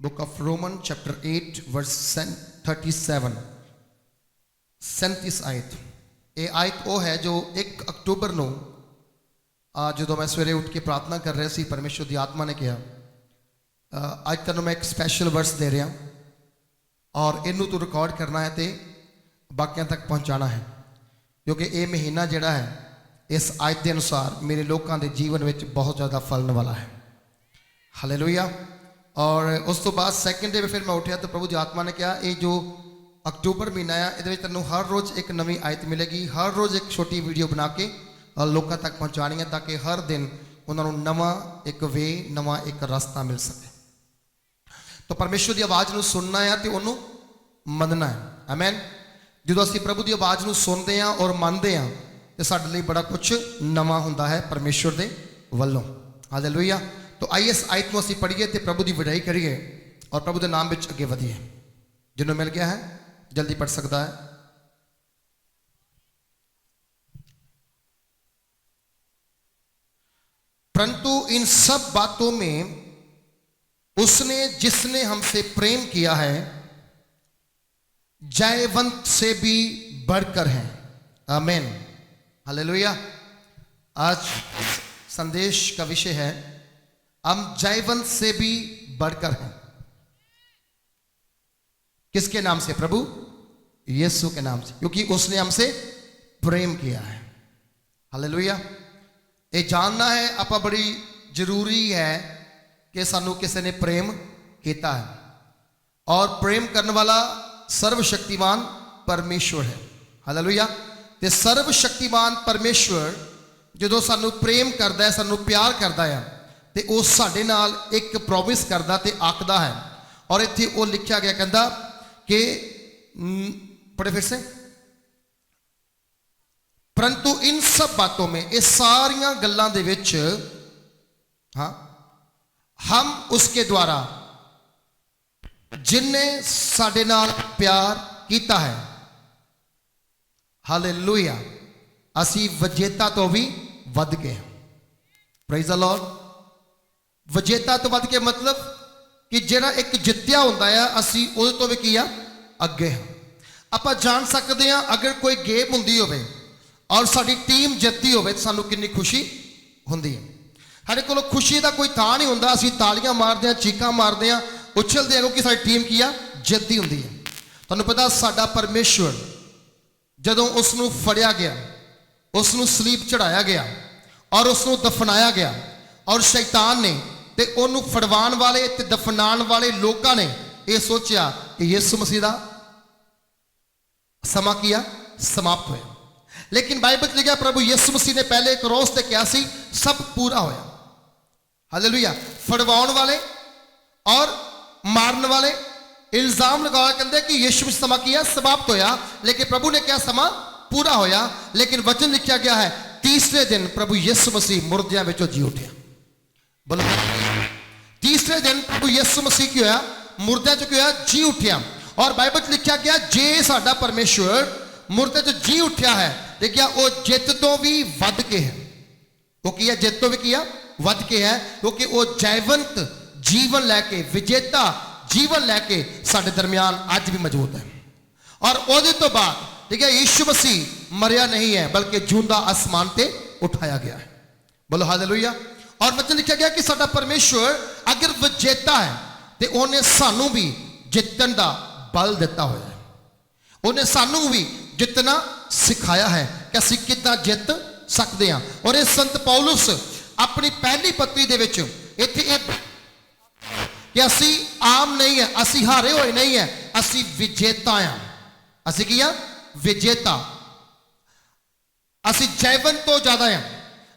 Book of Romans chapter 8 verse 37 37 आयत। ये आयत वो है जो 1 अक्टूबर ਨੂੰ ਜਦੋਂ मैं सवेरे उठ के प्रार्थना कर रहा सी परमेश्वर की आत्मा ने कहा ਅੱਜ ਤੈਨੂੰ मैं एक स्पैशल वर्स दे रहा और इनू तू रिकॉर्ड करना है तो बाकियां तक पहुँचाना है क्योंकि ये महीना जिहड़ा है इस आयत के अनुसार मेरे लोगों के जीवन में बहुत ज़्यादा फलन वाला है। हालेलुया। और उस तो बाद सैकेंड डे में फिर मैं उठा तो प्रभु जी आत्मा ने कहा ये जो अक्टूबर महीना है ये तेनों हर रोज़ एक नवी आयत मिलेगी, हर रोज़ एक छोटी वीडियो बना के लोगों तक पहुँचानी है ताकि हर दिन उन्होंने नवा एक वे नवा एक रास्ता मिल सके। तो परमेश्वर की आवाज़ को सुनना है तो उन्होंने मनना है। आमीन। जो असीं प्रभु की आवाज़ को सुनते हैं और मानते हैं तो साडे लई बड़ा कुछ नवा हुंदा है परमेश्वर के वल्लों। हालेलुया। तो आइए इस आयत को असीं पढ़िए तो प्रभु की वडाई करिए और प्रभु के नाम में अगे वधिए। जिन्हों मिल गया है जल्दी पढ़ सकता है। परंतु इन सब बातों में उसने जिसने हमसे प्रेम किया है जयवंत से भी बढ़कर है। आमीन। हालेलुया। आज संदेश का विषय है हम जयवंत से भी बढ़कर हैं। किसके नाम से? प्रभु यीशु के नाम से, क्योंकि उसने हमसे प्रेम किया है। हालेलुया। ये जानना है आपा बड़ी जरूरी है कि सानू किसी ने प्रेम किया है और प्रेम करने वाला सर्वशक्तिमान परमेश्वर है। हालेलुया। ते सर्वशक्तिमान परमेश्वर जो सानू प्रेम करता है, सानू प्यार करता है ते वो साडे नाल एक प्रॉमिस करता ते आखदा है। और इत्थे वो लिखा गया कहता कि पढ़े फिर से, परंतु इन सब बातों में ये सारियां गल्लां दे विच हाँ हम उसके द्वारा जिन्ने साडे नाल प्यार किया है। हालेलुया। असी वजेता तो भी वध गए। Praise the Lord. वजेता तो वध के मतलब कि जिहड़ा एक जित्तिया हुंदा है असी उहदे तो भी किया अगे हाँ। आपां जान सकते हैं अगर कोई गेम हुंदी होवे और साडी टीम जितती होवे तो सानू कितनी खुशी हुंदी है। साडे कोल खुशी का कोई थां नहीं हुंदा, असी तालियां मारदे हैं, चीकां मारदे हैं, उछलदे हैं क्योंकि साडी टीम किया जितदी हुंदी है। तुहानू पता साडा परमेश्वर जदों उसनू फड़िया गया, उसनू सलीब चढ़ाया गया और उसनू दफनाया गया और शैतान ने ते ओनू फड़वाण वाले ते दफनाण वाले लोगों ने यह सोचा कि यीशु मसीह दा समा किया समाप्त होया। लेकिन बाइबल लिखा प्रभु यीशु मसीह ने पहले क्रॉस ते क्या सी सब पूरा होया। हालेलुया। फड़वाउण वाले और मारन वाले इल्जाम लगाया कहते कि यीशु मसीह समा किया समाप्त होया, लेकिन प्रभु ने क्या समा पूरा होया। लेकिन वचन लिखा गया है तीसरे दिन प्रभु यीशु मसीह मुर्दियां विचों जी उठिया। बोलो। तीसरे दिन प्रभु यीशु मसीह की होया मुर्दियां चों क्या जी उठिया। और बाइबल लिखा गया जे साडा परमेश्वर मुर्दे चों जी उठिया है देखिया वो जित तो भी वध के है। वो किया जित तो भी किया वध के है क्योंकि वो जयवंत जीवन लैके विजेता जीवन लैके साडे दरमियान अज भी मौजूद है। और उहदे तो बाद देखिए यीशु मसीह मरिया नहीं है बल्कि जूंदा आसमान पे उठाया गया है। बोलो हालेलुया। और वचन लिखा गया कि साडा परमेश्वर अगर विजेता है तो उन्हें सानू भी जितन का बल दिता हुआ है। उन्हें सानू भी जितना सिखाया है कि असीं किद्दां जित सकते हैं। और ये संत पौलुस अपनी पहली पत्री दे विच इत्थे कि असी आम नहीं है, असी हारे हुए नहीं है, असी विजेता हैं। असी किया विजेता, असी जयवंत तो ज्यादा हैं।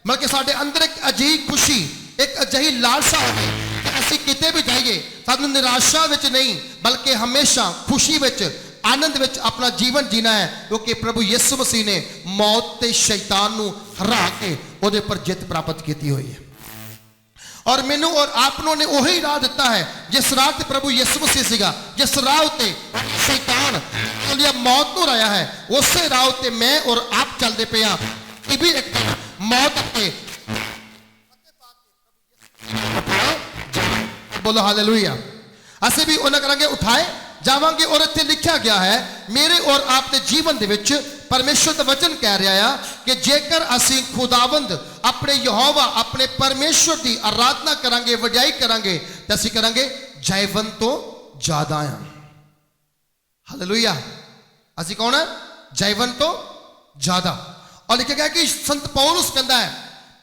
मतलब कि साडे अंदर एक अजीही खुशी एक अजीही लालसा होवे कि असी किते भी जाइए सानू निराशा विच नहीं बल्कि हमेशा खुशी विच आनंद विच अपना जीवन जीना है क्योंकि प्रभु यीशु मसीह ने मौत ते शैतान नू हरा के उहदे पर जित प्राप्त की हुई है। और मैनू और आपनों ने वही राह दिता है जिस राह ते प्रभु यीशु मसीह सीगा, जिस राह उत्ते शैतान मौत नू राया है उसे राह उत्ते मैं और आप चलते पे हाँ। ये भी एक मौत के बोलो हालेलुया। ਅਸੀਂ ਵੀ ਉਹਨਾਂ ਕਰਾਂਗੇ ਉਠਾਏ ਜਾਵਾਂਗੇ। ਔਰ ਇੱਥੇ ਲਿਖਿਆ ਗਿਆ ਹੈ ਮੇਰੇ ਔਰ ਆਪ ਦੇ ਜੀਵਨ ਦੇ ਵਿੱਚ परमेश्वर का वचन कह रहा है कि जेकर असी खुदावंद अपने यहोवा अपने परमेश्वर की आराधना करांगे वडियाई करांगे तो असी करांगे जयवंत तो ज्यादा हैं। हालेलुया। असी कौन है? जयवंत तो ज्यादा। और लिखा गया कि संत पौलुस कहता है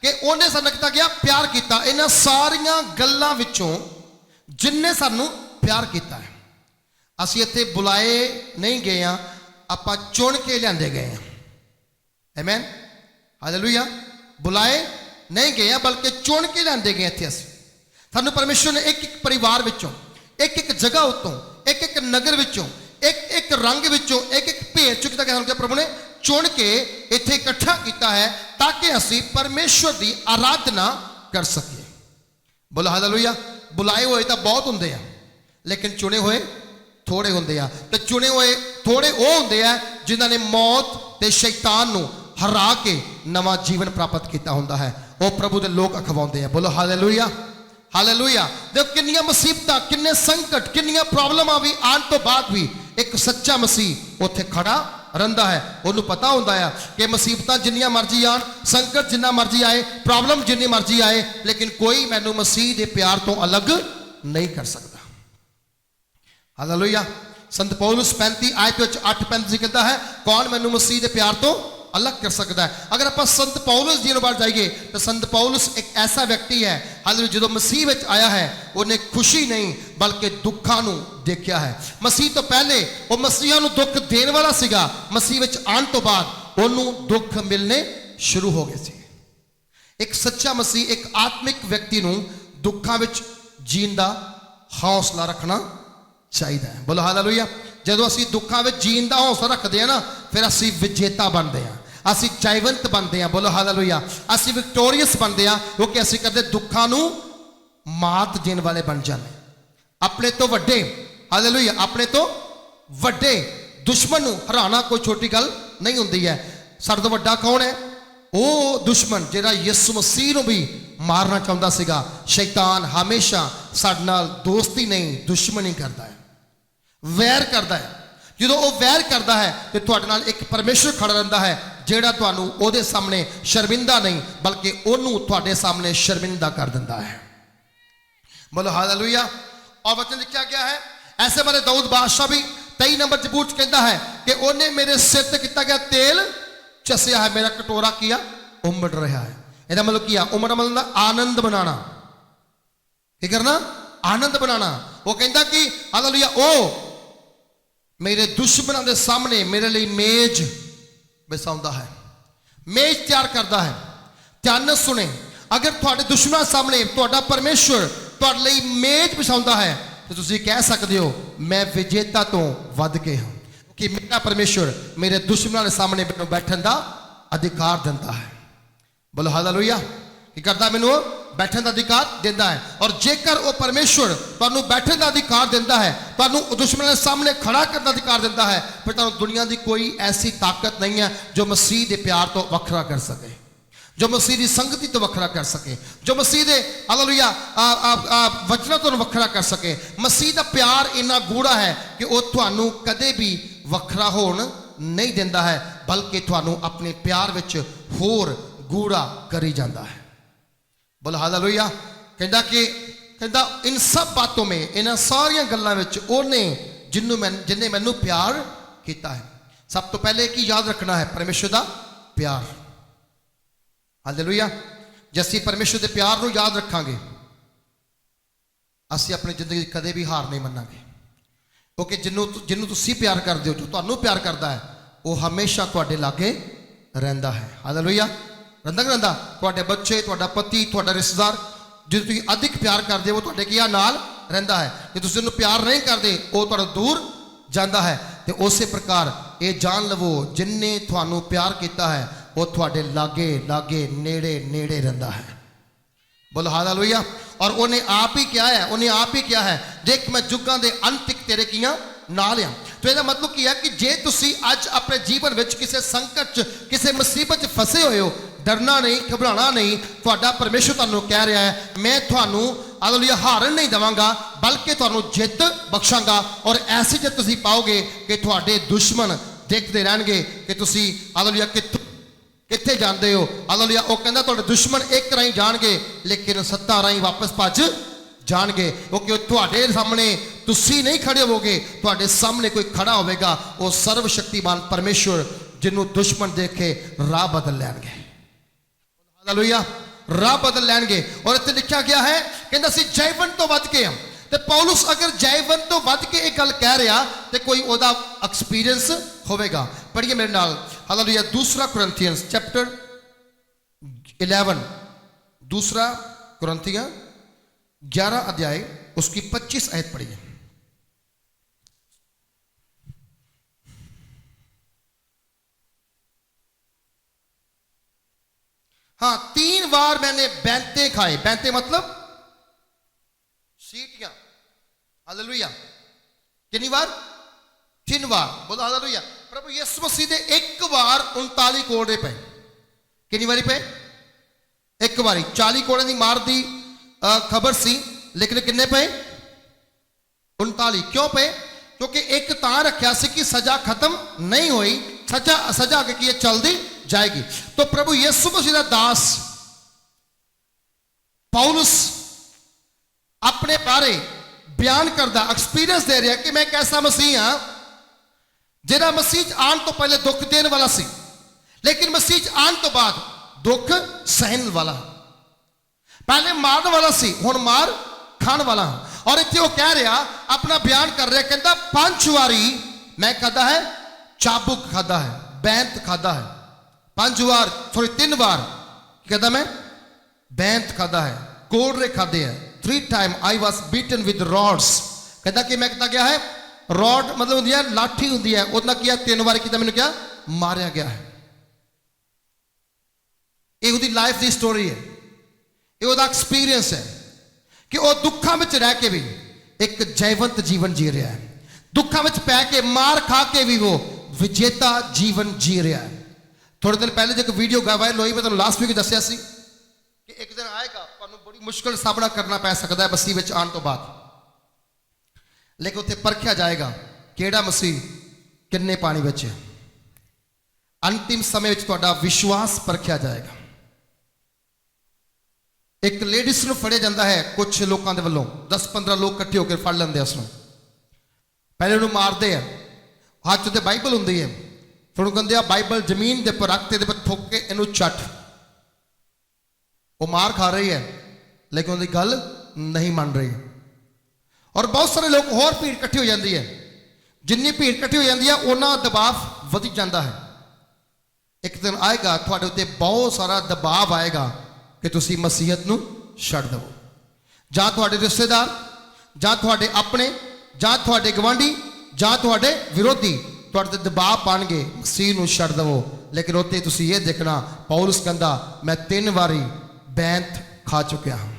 कि उन्हें सानू किता गया प्यार किया इन्हां सारियां गल्लां विचों जिन्ने सानू प्यार किया है। असी इत्थे बुलाए नहीं गए हैं, ਆਪਾਂ ਚੁਣ ਕੇ ਲਿਆਂਦੇ ਗਏ ਹਾਂ। Amen hallelujah. बुलाए नहीं गए हैं बल्कि चुन के लिआंदे गए इत्थे असीं। सानू परमेश्वर ने एक एक परिवार विचों एक एक जगह उत्तों एक एक नगर विचों एक एक रंग विचों एक एक भेद चुकता गया प्रभु ने चुन के इत्थे इकट्ठा किया है ताकि असीं परमेश्वर की आराधना कर सकीए। बोलो हालेलूया। बुलाए हुए तो बहुत हुंदे आ लेकिन चुने हुए थोड़े होंदे आ। ते चुने हुए थोड़े वो होंदे आ जिन्हां ने मौत ते शैतान नूं हरा के नवा जीवन प्राप्त किया होंदा है। वो प्रभु दे लोग अखवाउंदे आ। बोलो हालेलुया हालेलुया। देखो किन्नियां मुसीबतां किन्ने संकट किन्नियां प्रॉब्लमां भी आने तो बाद भी एक सच्चा मसीह उत्थे खड़ा रहिंदा है। उन्होंने पता होंदा है कि मुसीबतां जिन्नियां मर्जी आन संकट जिन्ना मर्जी आए प्रॉब्लम जिन्नी मर्जी आए लेकिन कोई मैनू मसीह के प्यार तो अलग नहीं कर सकता। हालेलुया। संत पौलुस 35 आयत 8-35 कहता है कौन मैनू मसीह के प्यार तो अलग कर सकता है। अगर आप संत पौलुस जी बार जाइए तो संत पौलुस एक ऐसा व्यक्ति है हालेलुया जो मसीह में आया है उन्हें खुशी नहीं बल्कि दुखा नू देखा है। मसीह तो पहले वो मसीहा नू दुख देने वाला सीगा, मसीह में आने तो बाद उन्होंने दुख मिलने शुरू हो गए थे। एक सच्चा मसीह एक आत्मिक व्यक्ति नू दुखा विच जीण दा हौसला रखना चाहिए है। बोलो हालेलुया। जदों असीं दुखां विच जीण दा हौसला रखते हैं ना फिर असीं विजेता बनते हैं, असीं जयवंत बनते हैं। बोलो हालेलुया। असीं विक्टोरियस बनते हैं क्योंकि असीं कदे दुखां नूं मात देण वाले बन जाते। अपने तो वड्डे हालेलुया अपने तो वड्डे दुश्मन नूं हराना कोई छोटी गल नहीं हुंदी है। साडे तो वड्डा कौन है? वो दुश्मन जिहड़ा यीशु मसीह नूं भी मारना चाहता सीगा। शैतान हमेशा साडे नाल दोस्ती नहीं दुश्मनी करता है, वैर करता है। जो वह वैर करता है तो तुहाडे नाल एक परमेश्वर खड़ा रहिंदा है जिहड़ा तुहानूं उहदे सामने शर्मिंदा नहीं बल्कि उहनूं तुहाडे सामने शर्मिंदा कर दिंदा है। बोलो हालेलुया। और वचन लिखा गया है ऐसे मेरे दाऊद बादशाह भी 23 नंबर जबूर कहता है कि उन्हें मेरे सिर ते किया गया तेल चसिया है, मेरा कटोरा किया उमड़ रहा है। ਇਹਦਾ मतलब किया उमड़ मतलब आनंद बनाना। की करना? आनंद बनाना। वो कहता कि हालेलुया ओ मेरे दुश्मनों के सामने मेरे लिए मेज बिछाता है, मेज तैयार करता है। ध्यान नाल सुने अगर तुहाडे दुश्मनों सामने तुहाडा परमेश्वर तुहाडे लिए मेज बिछाता है तो तुसीं कह सकते हो मैं विजेता तो वध के हाँ कि मेरा परमेश्वर मेरे दुश्मनों के सामने मैनूं बैठण दा अधिकार दिंदा है। बोलो हालेलुया। की करता मैनू बैठने का अधिकार देता है। और जेकर वो परमेश्वर तुहानू बैठने का अधिकार देता है तुहानू दुश्मन के सामने खड़ा करने का अधिकार देता है फिर तुहानू दुनिया की कोई ऐसी ताकत नहीं है जो मसीह के प्यार तो वखरा कर सके, जो मसीह की संगति तो वखरा कर सके, जो मसीह के हालेलुया वचनों तो वखरा कर सके। मसीह का प्यार इन्ना गूढ़ा है कि वह तुहानू कदे भी वखरा होण नहीं देता है बल्कि तुहानू अपने प्यार विच होर गूढ़ा करी जाता है। बोलो हालेलुया। कहता कि कहता इन सब बातों में इन सारिया गल्लां विच ओने जिन्हें मैनू प्यार किया है। सब तो पहले की याद रखना है परमेश्वर का प्यार। हालेलुया। जे असीं परमेश्वर के प्यार नूं याद रखांगे असीं अपनी जिंदगी कदे भी हार नहीं मनांगे क्योंकि जिन्हों तुसीं प्यार करते हो जो तुहानूं प्यार करता है वह हमेशा तुहाडे लागे रहिंदा है। हालेलुया। रहिंदा कि रहिंदा? तुहाडे बच्चे तुहाडा पति तुहाडा रिश्तेदार जो तुसीं अधिक प्यार करते हो तुहाडे किया नाल रहिंदा है। जे तुसीं उहनूं प्यार नहीं करते वो तुहाडा दूर जाता है। तो उस प्रकार ये जान लवो जिन्ने तुहानूं प्यार किया है वो तुहाडे लागे लागे नेड़े नेड़े रहिंदा है। बोलो हालेलुया। और उन्हें आप ही क्या है? उन्हें आप ही क्या है? देख मैं जुगां दे अंत तक तेरे किया नाल आ। तो यह मतलब क्या है कि जे तुसी अज अपने जीवन में किसी संकट किसी मुसीबत फसे हुए हो डरना नहीं घबराना नहीं। तुहाडा परमेश्वर तुहानूं कह रहा है मैं तुहानूं हालेलुया हारन नहीं देवांगा बल्कि तुहानू जित बख्शांगा और ऐसी जित तुसीं पाओगे कि तुहाडे दुश्मन देखते रहणगे कि तुसीं हालेलुया कित्थे जांदे हो। हालेलुया वो कहंदा तुहाडे दुश्मन एक राही जाणगे लेकिन 7 राही वापस भज जाणगे क्योंकि तुहाडे सामने तुसीं नहीं खड़े होवोगे तुहाडे सामने कोई खड़ा होवेगा वो सर्वशक्तिमान परमेश्वर जिन्हों दुश्मन देखे राह बदल लैणगे। हालेलुया राह बदल लैणगे। और इत्थे लिखा गया है कहंदा असीं जयवंत तो वध के हां ते पौलुस अगर जयवंत तो वध के एक गल कह रहा तो कोई ओदा एक्सपीरियंस होवेगा। पढ़िए मेरे नाल हालेलुया 2 कुरिन्थियंस चैप्टर 11 2 कुरिन्थियां 11 अध्याय उसकी 25 आयत पढ़िए। हाँ 3 बार मैंने बैंते खाए। बैंते मतलब सीटियां। हालेलुया कितनी बार 3 बार बोलो हालेलुया। प्रभु यीशु मसीह दे एक बार 39 कोड़े पे कितनी बारी पे एक बारी 40 कोड़े की मार दी खबर सी लेकिन किन्ने पे 39 क्यों पे क्योंकि एक तां रखा सी कि सजा खत्म नहीं हुई सजा आगे की चलती जाएगी। तो प्रभु यीशु मसीह दा दास पौलुस अपने बारे बयान करदा एक्सपीरियंस दे रहा कि मैं एक ऐसा मसीह हाँ जिहड़ा मसीह आने तो पहले दुख देने वाला सी लेकिन मसीह आने तो बाद दुख सहन वाला पहले मारने वाला सी हुण मार खाने वाला और इत्थे वो कह रहा अपना बयान कर रहा कहता 5 वारी मैं खादा है चाबुक खादा है बैंत खादा है 5 बार सॉरी 3 बार कहता मैं बैंत खादा है कोड़रे खादे है 3 time I was beaten with rods कहता कि मैं कहता गया है रॉड मतलब होंगी है लाठी होंगी है उतना किया 3 बार किया मैंने क्या मारिया गया है। ये उसकी लाइफ की स्टोरी है ये उसका एक्सपीरियंस है कि वह दुखों में रह के भी एक जयवंत जीवन जी रहा है दुखों में पै के मार खा के भी वो विजेता जीवन जी रहा है। थोड़े दिन पहले जो एक वीडियो वायरल हुई मैं तुहानू लास्ट वीक दस्सिया सी कि एक दिन आएगा तुहानू बड़ी मुश्किल सामना करना पै सकता है मसीह विच आने तो बाद लेकिन उत्थे परखिया जाएगा किहड़ा मसीह किन्ने पानी विच है। अंतिम समय विच तुहाडा विश्वास परखिया जाएगा। एक लेडीज को फड़िया जाता है कुछ लोगों के वालों 10-15 लोग इकट्ठे होकर फड़ लेंगे उसमें पहले उन्होंने मारते हैं हाथ च बाइबल होंगी है फिर उन्होंने कहते बाइबल जमीन के उपर रख के थुक के इनू चट वो मार खा रही है लेकिन उनकी गल नहीं मान रही और बहुत सारे लोग होर भीड़ इकट्ठी हो जाती है जिन्नी भीड़ इकट्ठी हो जाती है उन्ना दबाव वधी जाता है। एक दिन आएगा थोड़े उत्ते बहुत सारा दबाव आएगा कि तुसी मसीहत नूं छड्ड दवो जां तुहाडे रिश्तेदार जां तुहाडे अपने जां तुहाडे गवांढी जां तुहाडे विरोधी तुहाडे ते दबाव पाणगे मसीह नूं छड्ड दवो। लेकिन उत्ते तुसी ये देखना पौलुस कहंदा मैं 3 बारी बैंत खा चुकिया हां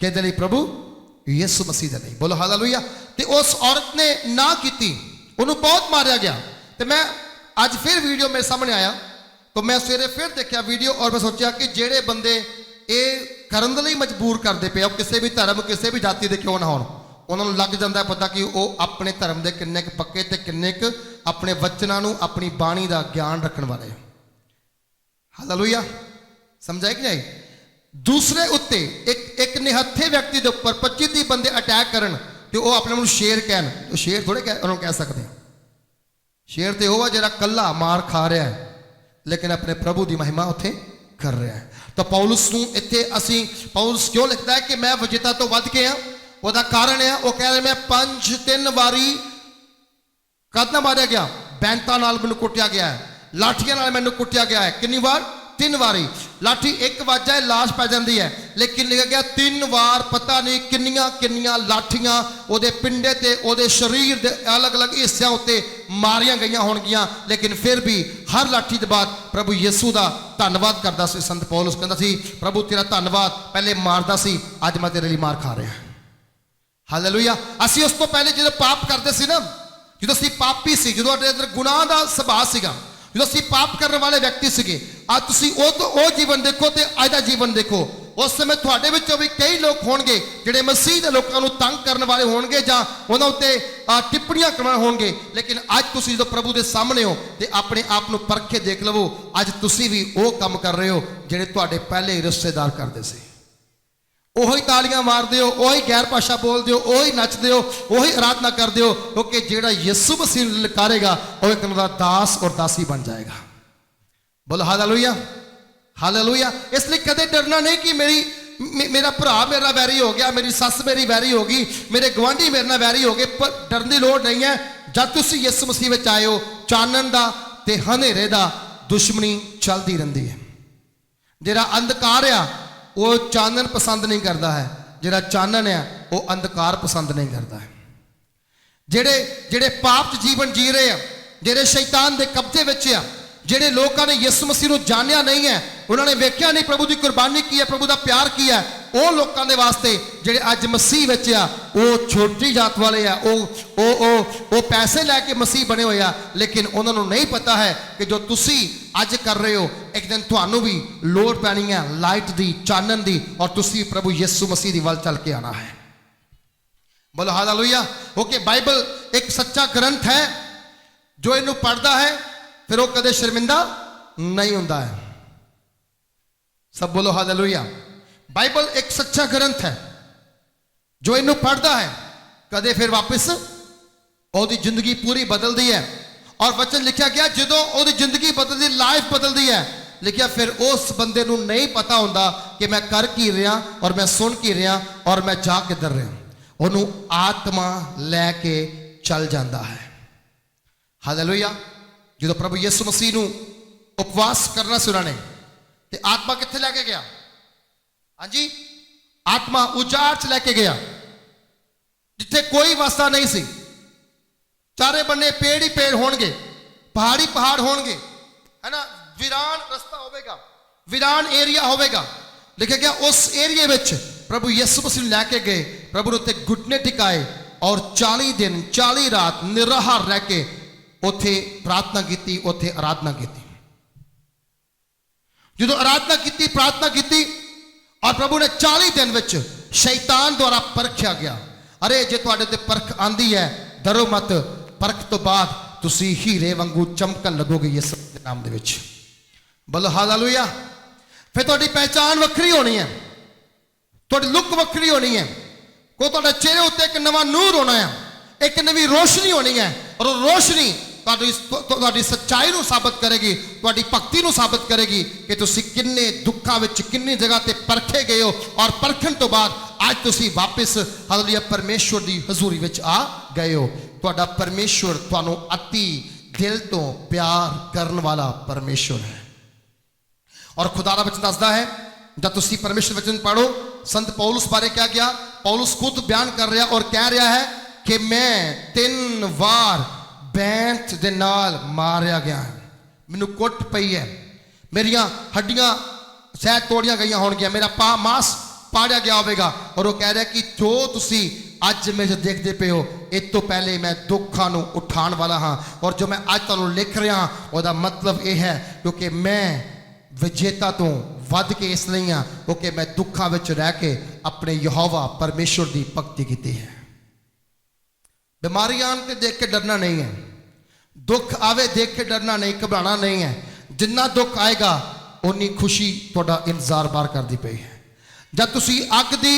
किहदे लई प्रभु यीशु मसीह दे लई बोलो हालेलुया। ते उस औरत ने ना कीती उन्होंने बहुत मारिया गया तो मैं अज फिर वीडियो मेरे सामने आया तो मैं सवेरे फिर देखा वीडियो और मैं सोचा कि जेड़े बंदे ये करन दे लई मजबूर करते पे किसी भी धर्म किसी भी जाति के क्यों ना हो उन्होंने लग जाता है पता कि वो अपने धर्म के किन्ने पक्के ते किन्ने अपने वचनों नूं अपनी बाणी का ज्ञान रखने वाले। हालेलुया समझाई कि नहीं। दूसरे उत्ते एक निहत्थे व्यक्ति के उपर 25-30 बंदे अटैक करन तो वह अपने आप शेर कहन तो शेर थोड़े उन्होंने कह सकते शेर तो वह जरा कला मार खा रहा है लेकिन अपने प्रभु की महिमा उत्थे कर रहा है। तो पौलुस नूं इत्थे असीं पौलुस क्यों लिखता है कि मैं विजेता तो वध के हाँ वह कारण है वह कह रहे मैं 5-3 बारी कद मारिया गया बैंता नाल मैनूं कुटिया गया है लाठियां नाल मैनूं कुटिया गया है कितनी बार 3 बारी लाठी एक वाजा लाश पै जाती है लेकिन लिखा गया 3 बार पता नहीं किन्नियां किन्नियां लाठियां ओदे पिंडे ते ओदे शरीर दे अलग अलग हिस्सों उत्ते मारियां गईयां होणगियां लेकिन फिर भी हर लाठी के बाद प्रभु यीशु का धन्नवाद करता सी। संत पौलुस कहता सी प्रभु तेरा धन्नवाद पहले मारदा सी अज मैं तेरे लिए मार खा रहा। हालेलुया। असीं उस तो पहले जो पाप करते सी ना जो असीं पापी सी जो अंदर गुनाह का सुभाव सीगा जो असीं पाप करने वाले व्यक्ति सीगे आज तुसीं वो जीवन देखो तो अज का जीवन देखो उस समय तुहाडे विचों भी कई लोग होणगे जिहड़े मसीह दे लोकां नूं तंग करन वाले होणगे जां उहनां उत्ते टिप्पणियां करन होणगे। लेकिन अज तुसीं जो प्रभु दे सामने हो ते अपने आप नूं परखे देख लवो, अज तुसीं भी वो काम कर रहे हो जिहड़े तुहाडे पहले रिश्तेदार करदे सी। ओही तालियां मारदे हो, ओही गैर भाषा बोलदे हो, ओही नचदे हो, ओही आराधना करदे हो, क्योंकि जिहड़ा यीशु मसीह नूं ललकारेगा वो एक उहदा दास और दासी बन जाएगा। बोलो हालेलुया, हालेलुया। इसलिए कदे डरना नहीं कि मेरा भरा मेरा वैरी हो गया, मेरी सस मेरी वैरी होगी, मेरे गवांढी मेरे नाल वैरी हो गए। पर डरन की लोड़ नहीं है। जब तुसीं यीशु मसीह विच आए हो, चानन दा ते हनेरे दा दुश्मनी चलती रहिंदी है। जिहड़ा अंधकार आ वो चानन पसंद नहीं करता है, जिहड़ा चानन है वो अंधकार पसंद नहीं करता है। जिहड़े जिहड़े पाप च जीवन जी रहे हैं, जिहड़े शैतान के कब्जे विच आ, जिहड़े लोगों ने यीशु मसीह को जानिया नहीं है, उन्होंने वेख्या नहीं प्रभु की कुर्बानी की है, प्रभु का प्यार किया है, वो लोगों के वास्ते जिहड़े अज मसीह विच आ वो छोटी जात वाले आ, वो पैसे लैके मसीह बने हुए आ। लेकिन उन्होंने नहीं पता है कि जो तुसी अज कर रहे हो एक दिन तुहानू भी लोड़ पैनी है लाइट दी, चानन दी, और तुसी प्रभु यीशु मसीह दी वल चल के आना है। बोलो हालेलुया। ओके, बाइबल एक सच्चा ग्रंथ है, जो इनू पढ़ता है फिर वो कदे शर्मिंदा नहीं होता है। सब बोलो हालेलुया। बाइबल एक सच्चा ग्रंथ है, जो इनू पढ़ता है कदे फिर वापस ओदी जिंदगी पूरी बदलती है। और वचन लिखा गया जो ओदी जिंदगी बदलती, लाइफ बदलती है, लिखा फिर उस बंदे नू नहीं पता होंदा कि मैं कर की रहा और मैं सुन की रहा और मैं जा किधर रहा। उन्हों आत्मा लैके चल जाता है। हालेलुया। जो प्रभु यीशु मसीह नू उपवास करना सी उन्होंने, ते आत्मा कित्थे लैके गया? हाँ जी, आत्मा उजाड़ च लैके गया, जिथे कोई वास्ता नहीं सी। चारे बन्ने पेड़ ही पेड़ होणगे, पहाड़ी पहाड़ होणगे, है ना, वीरान रस्ता होगा, वीरान एरिया होगा। लिखा गया उस एरिए में प्रभु यीशु मसीह लैके गए, प्रभु ने उत्ते घुटने टिकाए और 40 दिन 40 रात निराहार रह के उथे प्रार्थना की, उथे आराधना की। जो आराधना की, प्रार्थना की, और प्रभु ने 40 दिन विच शैतान द्वारा परखिया गया। अरे जे तुहाडे ते परख आंदी है, डरो मत, परख तो बाद तुसी हीरे वांगू चमकन लगोगे यीशु दे नाम दे विच। बोलो हालेलुया। फिर तुहाडी पहचान वक्री होनी है, तुहाडी लुक वक्री होनी है, को तुहाडे चेहरे उत्ते एक नवा नूर होना है, एक नवी रोशनी होनी है। और रोशनी तुहाडी सच्चाई नूं साबित करेगी, तुहाडी भक्ति नूं साबित करेगी कि तुसी किन्ने दुखा विच किन्नी जगह ते परखे गए हो, और परखण तो बाद आज तुसी वापस हालेलुया परमेश्वर दी हजूरी विच आ गए हो। तुहाडा परमेश्वर तुहानूं अति दिल तो प्यार करन वाला परमेश्वर है। और खुदा दा वचन दसदा है, जब तुसी परमेश्वर वचन पढ़ो, संत पौलुस बारे क्या गया, पौलुस खुद बयान कर रहा और कह रहा है कि मैं 3 बार बैंत दे नाल मारिया गया है, मैनू कुट पई है, मेरिया हड्डियां शायद तोड़िया गई होणगियां, मेरा मांस पाड़िया गया होगा। और वो कह रहा है कि जो तुसी अज मेरे देखते पे हो, इस तो पहले मैं दुखा नू उठाण वाला हाँ, और जो मैं अज तुहानूं लिख रहा हाँ वह मतलब यह है क्योंकि मैं विजेता तो वध के इसलिए हाँ क्योंकि मैं दुखा विच रह के अपने यहोवा परमेश्वर की भक्ति की है। बीमारियां ते देख के डरना नहीं है, दुख आवे देख के डरना नहीं, घबराना नहीं है। जिन्ना दुख आएगा उन्नी खुशी तुहाडा इंतजार बाहर करती पई है। जब तुसी अग की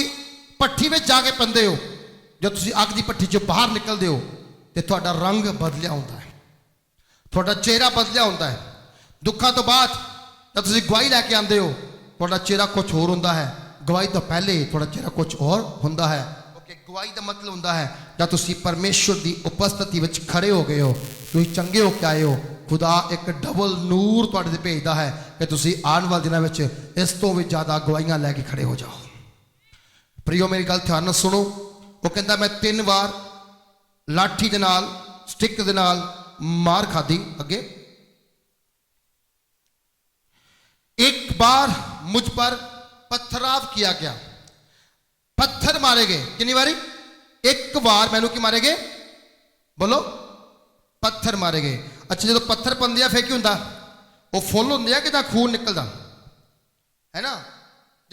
भट्ठी में जाके पंदे हो, जब तुसी अग की भट्ठी चो बाहर निकलते हो तो तुहाडा रंग बदलिया होता है, तुहाडा चेहरा बदलिया होता है। दुखों तो बाद जब तुसी गवाही लैके आते हो, तुहाडा चेहरा कुछ होर होता है, गवाही तो पहले तुहाडा चेहरा कुछ और होता है। गवाही का मतलब होता है जब तुसी परमेश्वर की उपस्थिति में खड़े हो गए हो, तुसी चंगे हो के आए हो, खुदा एक डबल नूर तुहाडे ते भेजदा है कि तुसी आने वाले दिनों में इस तो भी ज़्यादा गवाहियां लैके खड़े हो जाओ। प्रियो मेरी गल ध्यान नाल सुनो, वो कहता मैं 3 बार लाठी दे नाल स्टिक दे नाल मार खाधी। अगे, एक बार मुझ पर पत्थराव किया गया, पत्थर मारे गए। कितनी बारी? एक बार मैनू की मारे गए? बोलो, पत्थर मारे गए। अच्छा, जो पत्थर पंदे फिर की होंदा? वो फुल होंदे कि खून निकलदा है ना?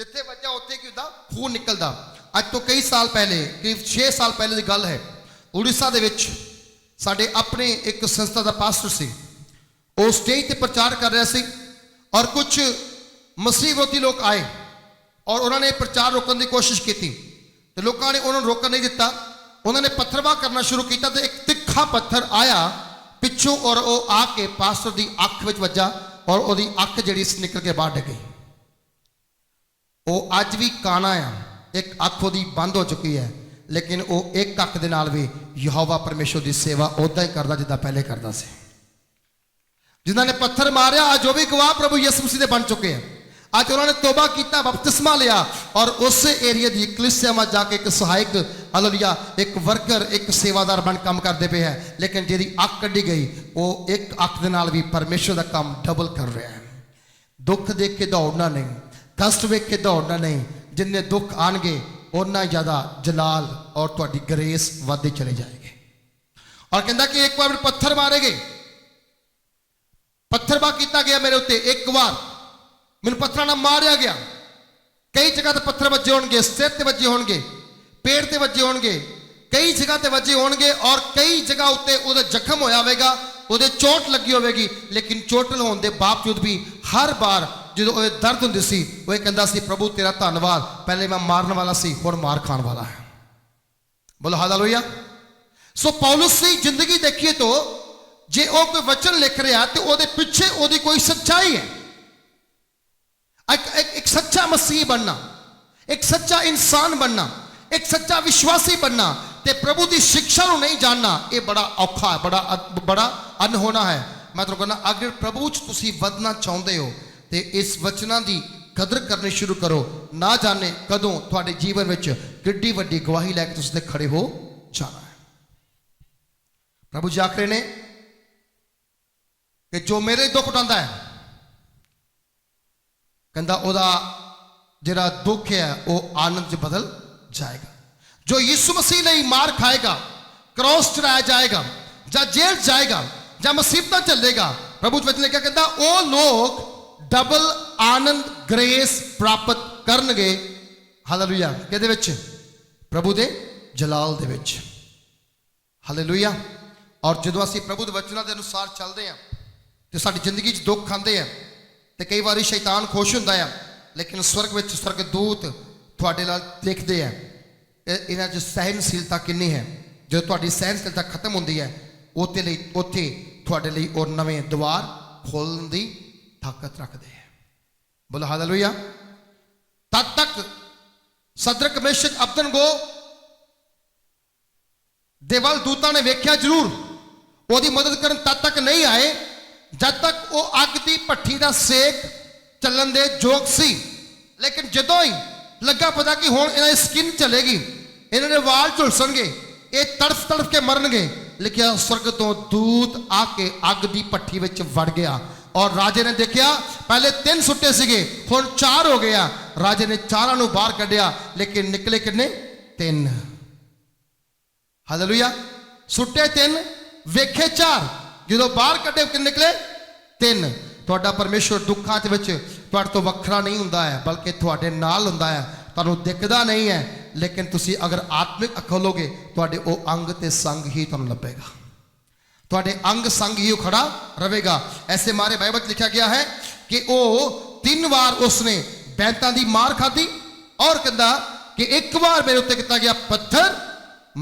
ਜਿੱਥੇ ਵੱਜਾ ਉੱਥੇ ਕੀ ਹੁੰਦਾ, ਖੂਨ ਨਿਕਲਦਾ। ਅੱਜ ਤੋਂ ਕਈ ਸਾਲ ਪਹਿਲੇ, ਕਰੀਬ 6 ਸਾਲ ਪਹਿਲੇ ਦੀ ਗੱਲ ਹੈ, ਉੜੀਸਾ ਦੇ ਵਿੱਚ ਸਾਡੇ ਆਪਣੇ ਇੱਕ ਸੰਸਥਾ ਦਾ ਪਾਸਟਰ ਸੀ। ਉਹ ਸਟੇਜ ਤੇ ਪ੍ਰਚਾਰ ਕਰ ਰਿਹਾ ਸੀ ਔਰ ਕੁਝ ਮਸੀਹ ਵਿਰੋਧੀ ਲੋਕ ਆਏ ਔਰ ਉਹਨਾਂ ਨੇ ਪ੍ਰਚਾਰ ਰੋਕਣ ਦੀ ਕੋਸ਼ਿਸ਼ ਕੀਤੀ ਤੇ ਲੋਕਾਂ ਨੇ ਉਹਨਾਂ ਨੂੰ ਰੋਕਣ ਨਹੀਂ ਦਿੱਤਾ। ਉਹਨਾਂ ਨੇ ਪੱਥਰਵਾਹ ਕਰਨਾ ਸ਼ੁਰੂ ਕੀਤਾ ਤੇ ਇੱਕ ਤਿੱਖਾ ਪੱਥਰ ਆਇਆ ਪਿੱਛੋਂ ਔਰ ਉਹ ਆ ਕੇ ਪਾਸਟਰ ਦੀ ਅੱਖ ਵਿੱਚ ਵੱਜਾ ਔਰ ਉਹਦੀ ਅੱਖ ਜਿਹੜੀ ਸੀ ਨਿਕਲ ਕੇ ਬਾਹਰ ਡਿੱਗ ਗਈ। ਉਹ ਅੱਜ ਵੀ ਕਾਣਾ ਆ, ਇੱਕ ਅੱਖ ਉਹਦੀ ਬੰਦ ਹੋ ਚੁੱਕੀ ਹੈ, ਲੇਕਿਨ ਉਹ ਇੱਕ ਅੱਖ ਦੇ ਨਾਲ ਵੀ ਯਹੋਵਾ ਪਰਮੇਸ਼ਰ ਦੀ ਸੇਵਾ ਉਦਾਂ ਹੀ ਕਰਦਾ ਜਿੱਦਾਂ ਪਹਿਲੇ ਕਰਦਾ ਸੀ। ਜਿਨ੍ਹਾਂ ਨੇ ਪੱਥਰ ਮਾਰਿਆ ਅੱਜ ਉਹ ਵੀ ਗਵਾਹ ਪ੍ਰਭੂ ਯਿਸੂ ਮਸੀਹ ਦੇ ਬਣ ਚੁੱਕੇ ਆ। ਅੱਜ ਉਹਨਾਂ ਨੇ ਤੋਬਾ ਕੀਤਾ, ਬਪਤਿਸਮਾ ਲਿਆ ਔਰ ਉਸੇ ਏਰੀਆ ਦੀ ਕਲੀਸਿਆ ਵਿੱਚ ਜਾ ਕੇ ਇੱਕ ਸਹਾਇਕ, ਹਾਲੇਲੂਇਆ, ਇੱਕ ਵਰਕਰ, ਇੱਕ ਸੇਵਾਦਾਰ ਬਣ ਕੰਮ ਕਰਦੇ ਪਏ ਹੈ। ਲੇਕਿਨ ਜਿਹਦੀ ਅੱਖ ਕੱਢੀ ਗਈ ਉਹ ਇੱਕ ਅੱਖ ਦੇ ਨਾਲ ਵੀ ਪਰਮੇਸ਼ਰ ਦਾ ਕੰਮ ਡਬਲ ਕਰ ਰਿਹਾ ਹੈ। ਦੁੱਖ ਦੇਖ ਕੇ ਦੌੜਨਾ ਨਹੀਂ, ਕਸ਼ਟ ਵੇਖ ਕੇ ਦੌੜਨਾ ਨਹੀਂ। ਜਿੰਨੇ ਦੁੱਖ ਆਣਗੇ ਉਨਾ ਜ਼ਿਆਦਾ ਜਲਾਲ ਔਰ ਤੁਹਾਡੀ ਗ੍ਰੇਸ ਵੱਧਦੀ ਚਲੇ ਜਾਏਗੀ। ਔਰ ਕਹਿੰਦਾ ਕਿ ਇੱਕ ਵਾਰ ਪੱਥਰ ਮਾਰੇ ਗਏ, ਪੱਥਰਵਾਹ ਕੀਤਾ ਗਿਆ ਮੇਰੇ ਉੱਤੇ, ਇੱਕ ਵਾਰ ਮੈਨੂੰ ਪੱਥਰਾਂ ਨਾਲ ਮਾਰਿਆ ਗਿਆ। ਕਈ ਜਗ੍ਹਾ ਤੇ ਪੱਥਰ ਵੱਜੇ ਹੋਣਗੇ, ਸਿਰ ਤੇ ਵੱਜੇ ਹੋਣਗੇ, ਪੇਟ ਤੇ ਵੱਜੇ ਹੋਣਗੇ, ਕਈ ਜਗ੍ਹਾ ਤੇ ਵੱਜੇ ਹੋਣਗੇ ਔਰ ਕਈ ਜਗ੍ਹਾ ਉੱਤੇ ਉਹਦਾ ਜ਼ਖਮ ਹੋਇਆ ਹੋਵੇਗਾ, ਉਹਦੇ ਚੋਟ ਲੱਗੀ ਹੋਵੇਗੀ। ਲੇਕਿਨ ਚੋਟ ਹੋਣ ਦੇ ਬਾਵਜੂਦ ਵੀ ਹਰ ਵਾਰ ਜਦੋਂ ਉਹ ਦਰਦ ਹੁੰਦੀ ਸੀ ਉਹ ਇਹ ਕਹਿੰਦਾ ਸੀ, ਪ੍ਰਭੂ ਤੇਰਾ ਧੰਨਵਾਦ, ਪਹਿਲੇ ਮੈਂ ਮਾਰਨ ਵਾਲਾ ਸੀ, ਹੁਣ ਮਾਰ ਖਾਣ ਵਾਲਾ ਹੈ। ਬੋਲੋ ਹਾਲੇਲੂਇਆ। ਸੋ ਪੌਲੁਸ ਦੀ ਜ਼ਿੰਦਗੀ ਦੇਖੀਏ ਤਾਂ ਜੇ ਉਹ ਕੋਈ ਵਚਨ ਲਿਖ ਰਿਹਾ ਤੇ ਉਹਦੇ ਪਿੱਛੇ ਉਹਦੀ ਕੋਈ ਸੱਚਾਈ ਹੈ। एक सच्चा मसीह बनना, एक सच्चा इंसान बनना, एक सच्चा विश्वासी बनना ते प्रभु की शिक्षा को नहीं जानना, ये बड़ा औखा है, बड़ा अनहोना है। मैं तो कहना अगर प्रभु तुसी वधना चाहते हो तो इस वचना की कदर करनी शुरू करो। ना जाने कदों तुहाडे जीवन में किड्डी वड्डी गवाही लैके तुसीं खड़े हो जाना है। प्रभु जी आख रहे ने कि जो मेरे दुख उठाता है, कहता ओदा जिहड़ा दुख है वह आनंद च बदल जाएगा। जो यीशु मसीह लई मार खाएगा, क्रॉस चढ़ाया जाएगा, या जेल जाएगा, या मुसीबत चलेगा, प्रभु वचन लिखा कहता वो लोग डबल आनंद ग्रेस प्राप्त करनगे। हालेलुया। किहदे विच? प्रभु दे जलाल दे विच। हालेलुया। और जदों असीं प्रभु दे वचनां दे अनुसार चलदे हां ते साडी जिंदगी च दुख आंदे आ ते कई बार शैतान खुश होंदा है, लेकिन स्वर्ग में स्वर्गदूत तुहाडे नाल देखते हैं इन्हां च सहनशीलता किन्नी है। जो तुहाडी सहनशीलता खत्म होंदी है उत्थे तुहाडे लई और नवें द्वार खोलण दी ताकत रखते हैं। बोलो हालेलुया। तद तक सदरक मेशक अबदनगो देवल दूतां ने वेख्या जरूर, ओदी मदद करन तद तक नहीं आए जब तक वो अग की भट्ठी का सेक चलन दे जोग सी। लेकिन जदों ही लगा पता कि हुण इन्हां दी स्किन चलेगी, इन्हां दे वाल झुलसणगे, ये तड़फ तड़फ के मरनगे। लिखिया स्वर्ग तो दूत आके अग की भट्ठी विच वड़ गया और राजे ने देखा पहले 3 सुट्टे सीगे, हुण 4 हो गया। राजे ने 4 नूं बाहर कढ़िया, लेकिन निकले कितने? 3। हालेलुया। सुट्टे 3 वेखे 4, जो बाहर कटे कि निकले 3। तुहाडा परमेश्वर दुखों के तुहाडे तो वखरा नहीं हुंदा है, बल्कि तुहाडे नाल हुंदा है। तुहानूं दिखदा नहीं है, लेकिन तुसी अगर आत्मिक अख खोलोगे तुहाडे वो अंग ते संग ही तुहानूं लभेगा, तुहाडे अंग संग ही खड़ा रहेगा। ऐसे मारे बाइबल में लिखा गया है कि वो 3 बार उसने बैंतां दी मार खाधी और कहता कि एक बार मेरे उत्ते किया गया पत्थर